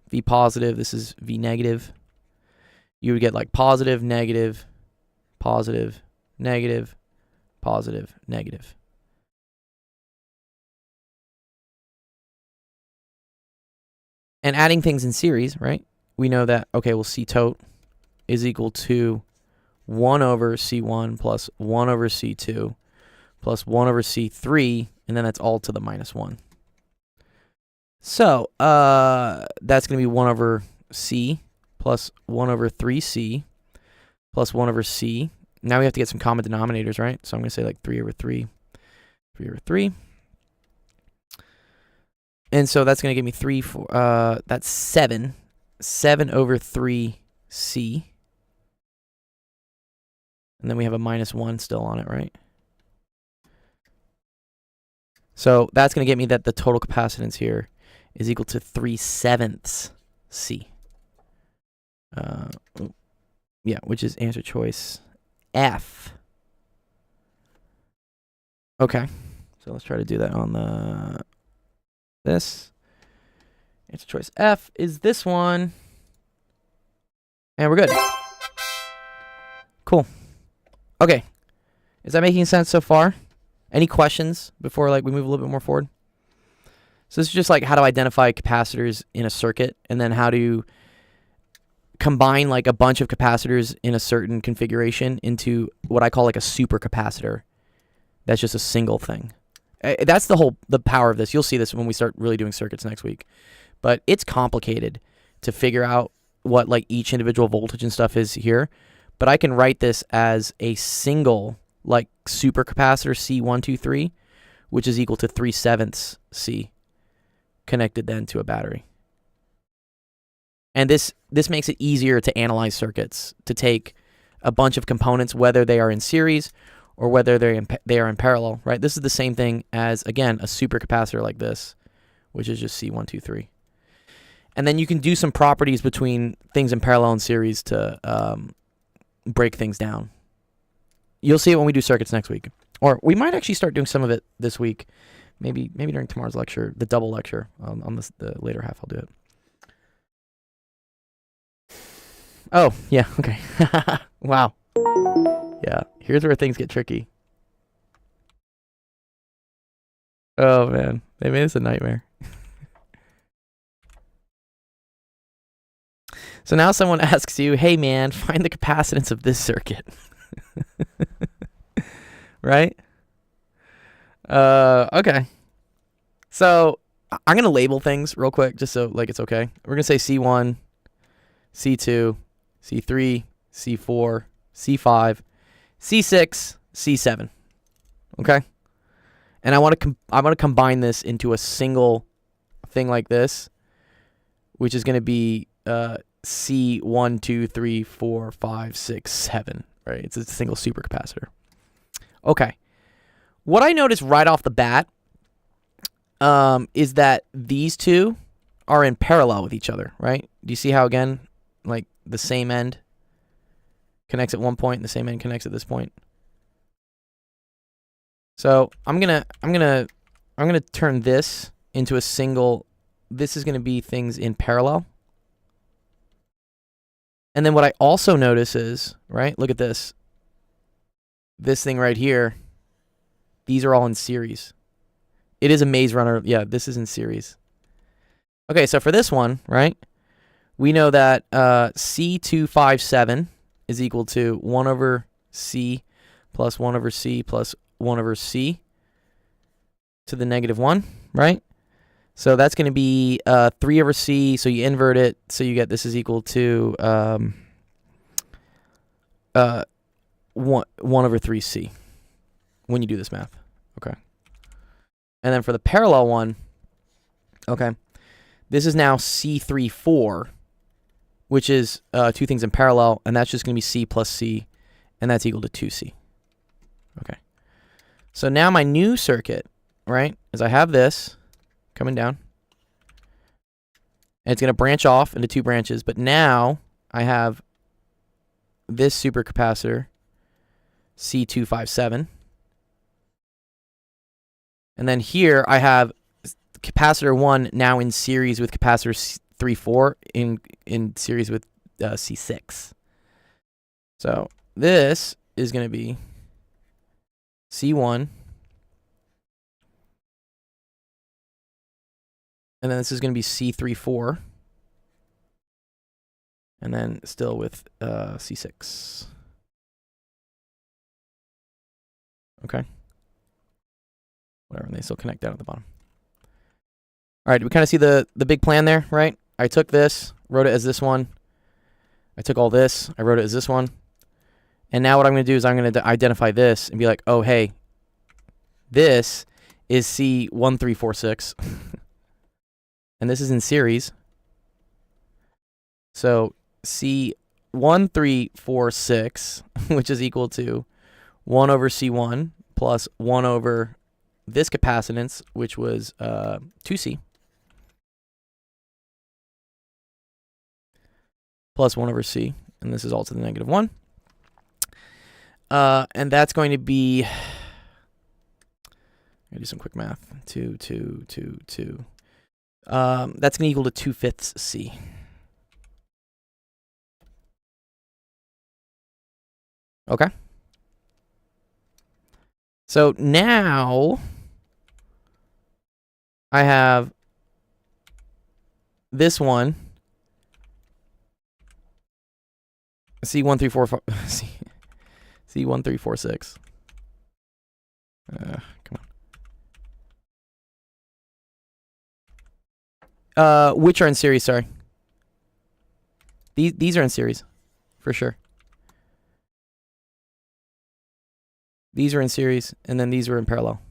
V positive, this is V negative, you would get like positive, negative, positive, negative, positive, negative. And adding things in series, right? We know that, okay, well, C tote is equal to 1 over C1 plus 1 over C2 plus 1 over C3, and then that's all to the minus 1. So that's going to be 1 over C plus 1 over 3C plus 1 over C. Now we have to get some common denominators, right? So I'm going to say like 3 over 3, 3 over 3. And so that's going to give me 3, 4, that's 7. 7 over 3C. And then we have a minus 1 still on it, right? So that's going to get me that the total capacitance here is equal to 3/7 C. Yeah, which is answer choice F. Okay, so let's try to do that on this. Answer choice F is this one. And we're good. Cool. Okay. Is that making sense so far? Any questions before, like, we move a little bit more forward? So this is just like how to identify capacitors in a circuit, and then how to combine like a bunch of capacitors in a certain configuration into what I call like a super capacitor. That's just a single thing. That's the power of this. You'll see this when we start really doing circuits next week. But it's complicated to figure out what like each individual voltage and stuff is here. But I can write this as a single like super capacitor C123, which is equal to 3/7 C connected then to a battery. And this makes it easier to analyze circuits, to take a bunch of components, whether they are in series or whether they are in parallel, right? This is the same thing as, again, a supercapacitor like this, which is just C123. And then you can do some properties between things in parallel and series to break things down. You'll see it when we do circuits next week. Or we might actually start doing some of it this week. Maybe during tomorrow's lecture, the double lecture. On the later half, I'll do it. Oh, yeah, okay. Wow. Yeah, here's where things get tricky. Oh, man. They made this a nightmare. So now someone asks you, hey man, find the capacitance of this circuit. Right? Okay. So I'm going to label things real quick just so like it's okay. We're going to say C1, C2, C3, C4, C5, C6, C7. Okay? And I want to combine this into a single thing like this, which is going to be C1, 2, 3, 4, 5, 6, 7. Right? It's a single supercapacitor. Okay. What I noticed right off the bat is that these two are in parallel with each other, right? Do you see how, again, like the same end connects at one point and the same end connects at this point? So I'm gonna turn this into a single. This is gonna be things in parallel. And then what I also notice is, right, look at this. This thing right here, these are all in series. It is a maze runner. Yeah, this is in series. Okay, so for this one, right, we know that C257 is equal to 1 over C plus 1 over C plus 1 over C to the negative 1, right? So that's going to be 3 over C, so you invert it, so you get this is equal to 1 over 3C when you do this math. Okay. And then for the parallel one, okay, this is now C34, which is two things in parallel, and that's just going to be C plus C, and that's equal to 2C. Okay. So now my new circuit, right, is I have this coming down, and it's going to branch off into two branches, but now I have this supercapacitor, C257. And then here I have capacitor 1 now in series with capacitor 3-4 in series with C6. So this is going to be C1. And then this is going to be C3-4. And then still with C6. Okay. Whatever, and they still connect down at the bottom. All right, we kind of see the big plan there, right? I took this, wrote it as this one. I took all this, I wrote it as this one. And now what I'm going to do is I'm going to identify this and be like, oh, hey, this is C1346. And this is in series. So C1346, which is equal to 1 over C1 plus 1 over this capacitance, which was 2C, plus 1 over C, and this is all to the negative 1. And that's going to be, I'm going to do some quick math, 2, 2, 2, 2. That's going to equal to 2/5 C. Okay. So now I have this one, C1346. Come on. Which are in series? Sorry. These are in series, for sure. These are in series, and then these are in parallel.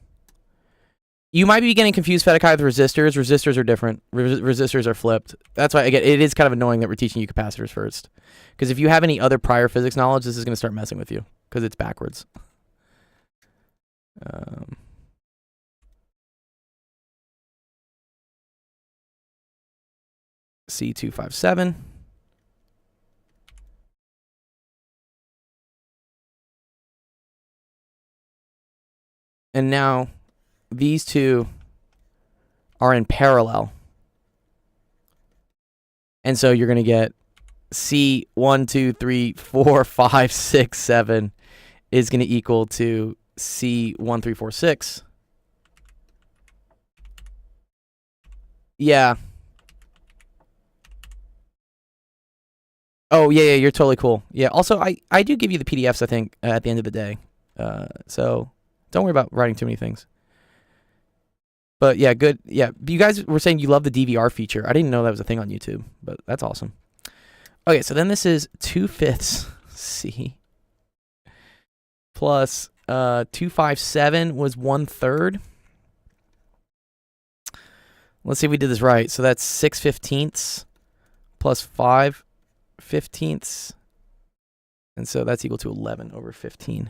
You might be getting confused, Fedekai, with resistors. Resistors are different. Resistors are flipped. That's why, again, it is kind of annoying that we're teaching you capacitors first. Because if you have any other prior physics knowledge, this is going to start messing with you. Because it's backwards. C257. And now these two are in parallel. And so you're going to get C1, 2, 3, 4, 5, 6, 7 is going to equal to C1346. Yeah. Oh, yeah, you're totally cool. Yeah, also, I do give you the PDFs, I think, at the end of the day. So don't worry about writing too many things. But yeah, good. Yeah, you guys were saying you love the DVR feature. I didn't know that was a thing on YouTube, but that's awesome. Okay, so then this is 2/5 C plus 257 was 1/3. Let's see if we did this right. So that's 6/15 plus 5/15, and so that's equal to 11/15.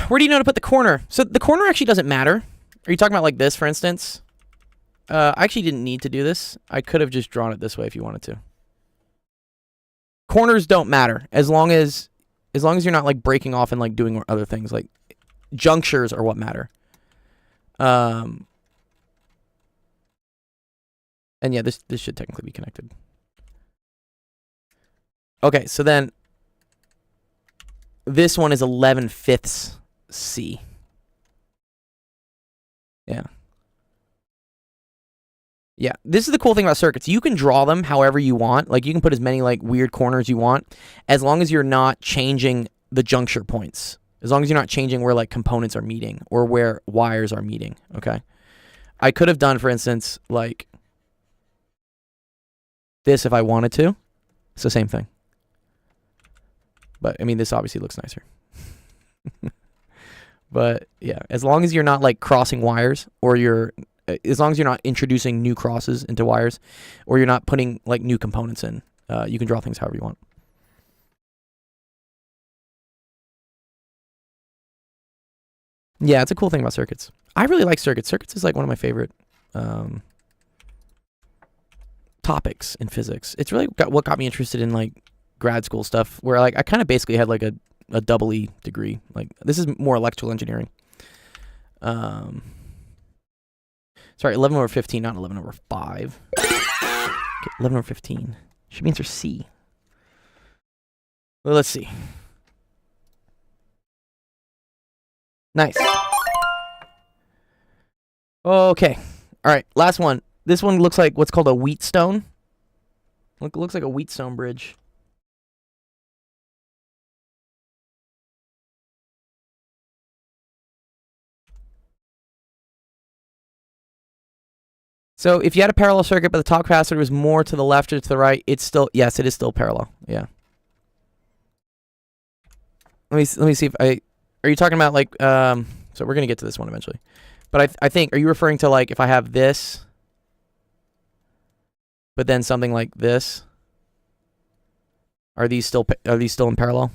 Where do you know to put the corner? So the corner actually doesn't matter. Are you talking about like this, for instance? I actually didn't need to do this. I could have just drawn it this way if you wanted to. Corners don't matter as long as you're not like breaking off and like doing other things. Like junctures are what matter. And yeah, this should technically be connected. Okay, so then this one is 11/5 C. Yeah. Yeah, this is the cool thing about circuits. You can draw them however you want. Like, you can put as many, like, weird corners you want, as long as you're not changing the juncture points. As long as you're not changing where, like, components are meeting or where wires are meeting, okay? I could have done, for instance, like, this if I wanted to. It's the same thing. But, I mean, this obviously looks nicer. But, yeah, as long as you're not, like, crossing wires or you're... As long as you're not introducing new crosses into wires, or you're not putting like new components in, you can draw things however you want. Yeah, it's a cool thing about circuits. I really like circuits. Circuits is like one of my favorite topics in physics. It's really what got me interested in like grad school stuff, where like I kind of basically had like a double E degree. Like this is more electrical engineering. Sorry, 11/15, not 11/5. Okay, 11/15. Should be answer C. Well, let's see. Nice. Okay. All right, last one. This one looks like what's called a Wheatstone. Looks like a Wheatstone bridge. So if you had a parallel circuit, but the top capacitor was more to the left or to the right, it's still, yes, it is still parallel. Yeah. Let me see if are you talking about like, so we're going to get to this one eventually. But I think, are you referring to like if I have this, but then something like this? Are these still in parallel?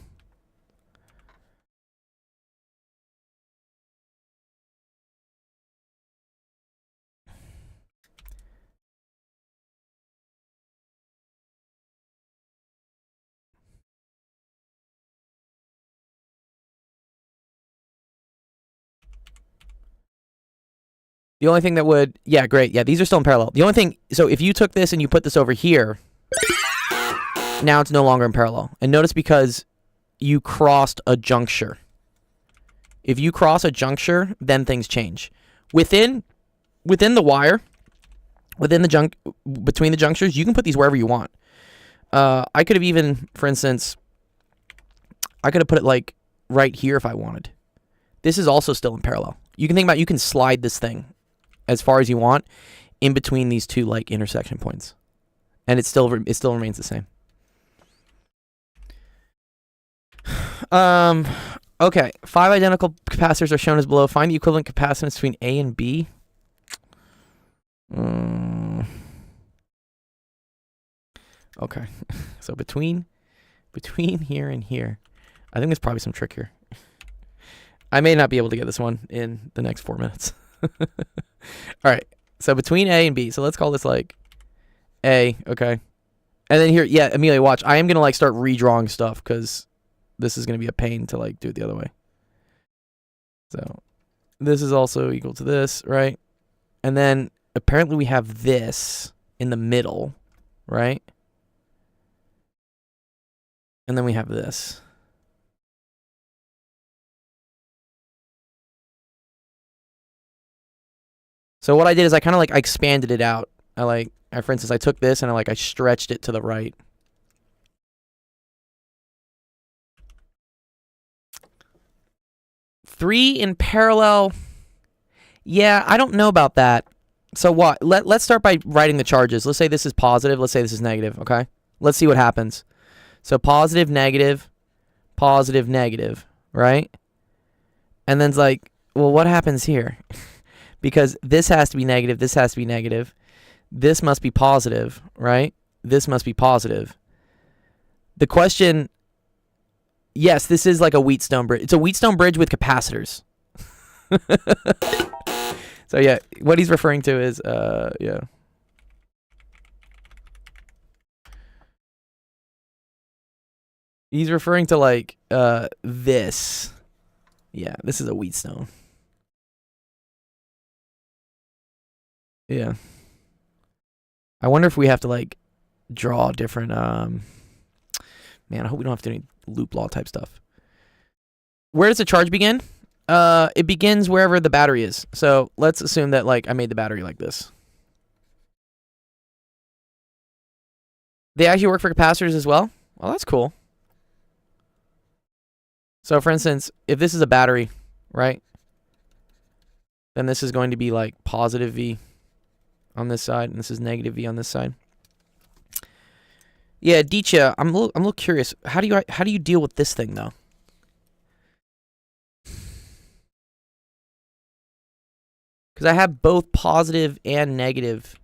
The only thing that would, yeah, great. Yeah, these are still in parallel. The only thing, so if you took this and you put this over here, now it's no longer in parallel. And notice because you crossed a juncture. If you cross a juncture, then things change. Within the wire, between the junctures, you can put these wherever you want. I could have even, for instance, I could have put it like right here if I wanted. This is also still in parallel. You can think about, you can slide this thing as far as you want in between these two like intersection points, and it still remains the same. Okay, 5 identical capacitors are shown as below. Find the equivalent capacitance between A and B. Okay, so between here and here, I think there's probably some trick here. I may not be able to get this one in the next 4 minutes. All right, so between A and B, so let's call this like A, okay? And then here, yeah, Amelia, watch. I am going to like start redrawing stuff because this is going to be a pain to like do it the other way. So this is also equal to this, right? And then apparently we have this in the middle, right? And then we have this. So what I did is I kind of like I expanded it out. I like For instance, I took this and I stretched it to the right. Three in parallel. Yeah, I don't know about that. So what? Let's start by writing the charges. Let's say this is positive. Let's say this is negative, okay? Let's see what happens. So positive, negative, right? And then it's like, well, what happens here? Because this has to be negative, this has to be negative. This must be positive, right? This must be positive. The question, yes, this is like a Wheatstone bridge. It's a Wheatstone bridge with capacitors. So yeah, what he's referring to is, yeah. He's referring to like, this. Yeah, this is a Wheatstone. Yeah. I wonder if we have to like draw different, man, I hope we don't have to do any loop law type stuff. Where does the charge begin? It begins wherever the battery is. So let's assume that like I made the battery like this. They actually work for capacitors as well? Well, that's cool. So for instance, if this is a battery, right? Then this is going to be like positive V on this side, and this is negative V on this side. Yeah, Dicha, I'm a little curious. How do you deal with this thing though? Because I have both positive and negative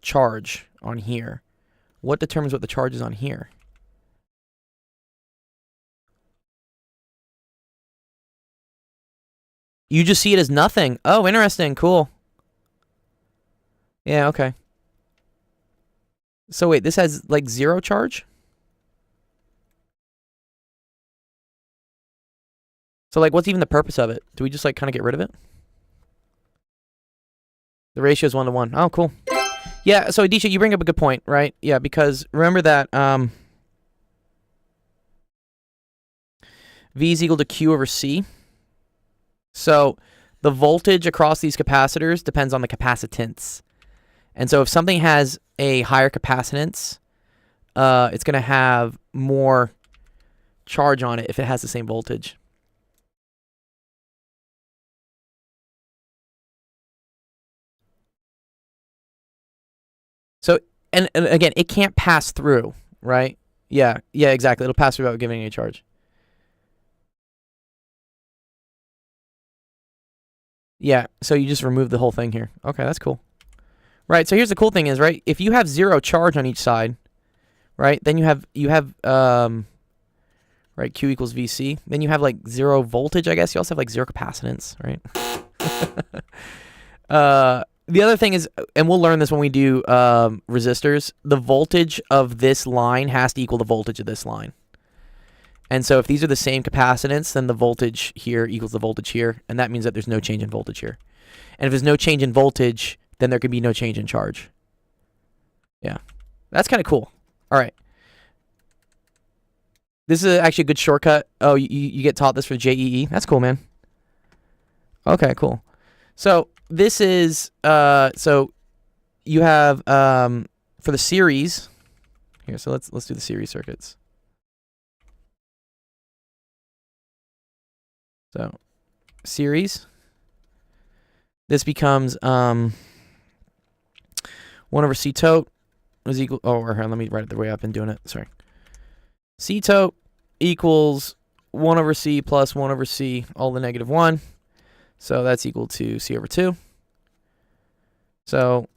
charge on here. What determines what the charge is on here? You just see it as nothing. Oh, interesting. Cool. Yeah, okay. So wait, this has like 0 charge? So like what's even the purpose of it? Do we just like kind of get rid of it? The ratio is 1 to 1. Oh, cool. Yeah, so Adisha, you bring up a good point, right? Yeah, because remember that V is equal to Q over C. So the voltage across these capacitors depends on the capacitance. And so if something has a higher capacitance, it's going to have more charge on it if it has the same voltage. So, and again, it can't pass through, right? Yeah, exactly. It'll pass through without giving any charge. Yeah, so you just remove the whole thing here. Okay, that's cool. Right, so here's the cool thing is, right, if you have 0 charge on each side, right, then you have right, Q equals VC. Then you have like 0 voltage, I guess. You also have like 0 capacitance, right? The other thing is, and we'll learn this when we do resistors, the voltage of this line has to equal the voltage of this line. And so if these are the same capacitance, then the voltage here equals the voltage here, and that means that there's no change in voltage here. And if there's no change in voltage, then there can be no change in charge. Yeah. That's kind of cool. All right. This is actually a good shortcut. Oh, you get taught this for JEE? That's cool, man. Okay, cool. So this is, so you have, for the series, here, so let's do the series circuits. So series, this becomes 1 over C tote is equal, oh, or here, let me write it the way I've been doing it, sorry. C tote equals 1 over C plus 1 over C, all the negative 1. So that's equal to C over 2. So,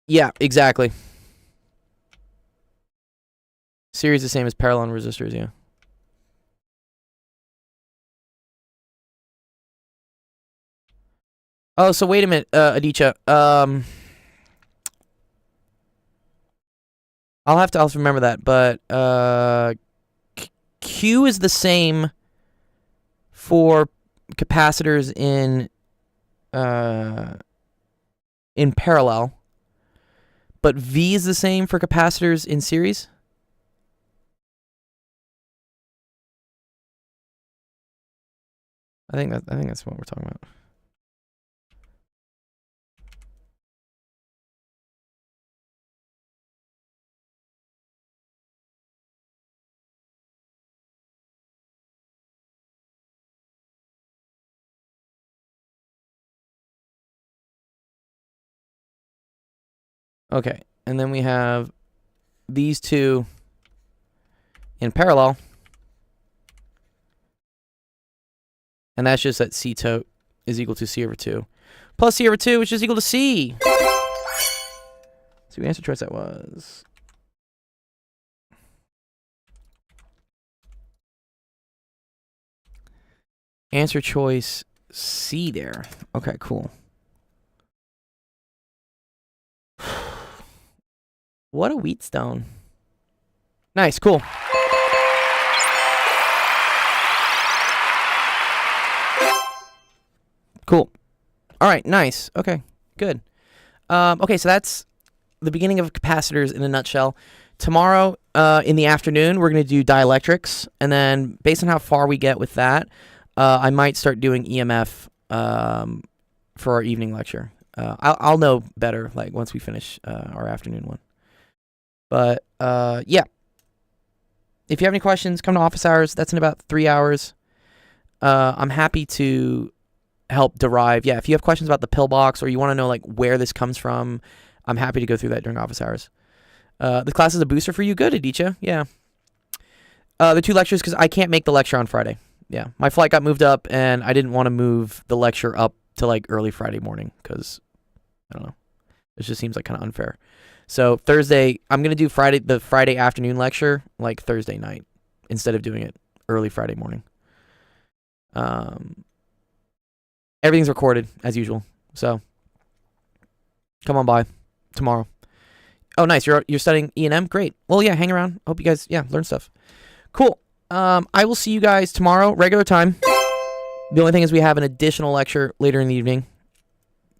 yeah, exactly. Series the same as parallel resistors, yeah. Oh, so wait a minute, Aditya. I'll have to remember that, but Q is the same for capacitors in parallel, but V is the same for capacitors in series. I think that's what we're talking about. Okay, and then we have these two in parallel. And that's just that C tote is equal to C over 2. Plus C over 2, which is equal to C. So the answer choice that was. Answer choice C there. Okay, cool. What a wheatstone. Nice, cool. Cool. All right, nice. Okay, good. Okay, so that's the beginning of capacitors in a nutshell. Tomorrow in the afternoon, we're going to do dielectrics. And then based on how far we get with that, I might start doing EMF for our evening lecture. I'll know better like once we finish our afternoon one. But yeah, if you have any questions, come to office hours. That's in about 3 hours. I'm happy to help derive. Yeah, if you have questions about the pillbox or you want to know like where this comes from, I'm happy to go through that during office hours. The class is a booster for you. Good, Aditya. Yeah. The 2 lectures because I can't make the lecture on Friday. Yeah, my flight got moved up, and I didn't want to move the lecture up to like early Friday morning because I don't know. It just seems like kind of unfair. So Thursday, I'm gonna do the Friday afternoon lecture like Thursday night instead of doing it early Friday morning. Everything's recorded as usual, so come on by tomorrow. Oh, nice. You're studying E&M? Great. Well, yeah, hang around. Hope you guys, learn stuff. Cool. I will see you guys tomorrow, regular time. The only thing is we have an additional lecture later in the evening.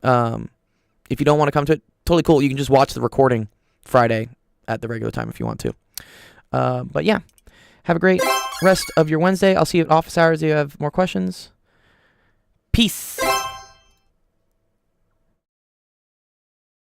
If you don't want to come to it, totally cool. You can just watch the recording Friday at the regular time if you want to. But yeah, have a great rest of your Wednesday. I'll see you at office hours if you have more questions. Peace.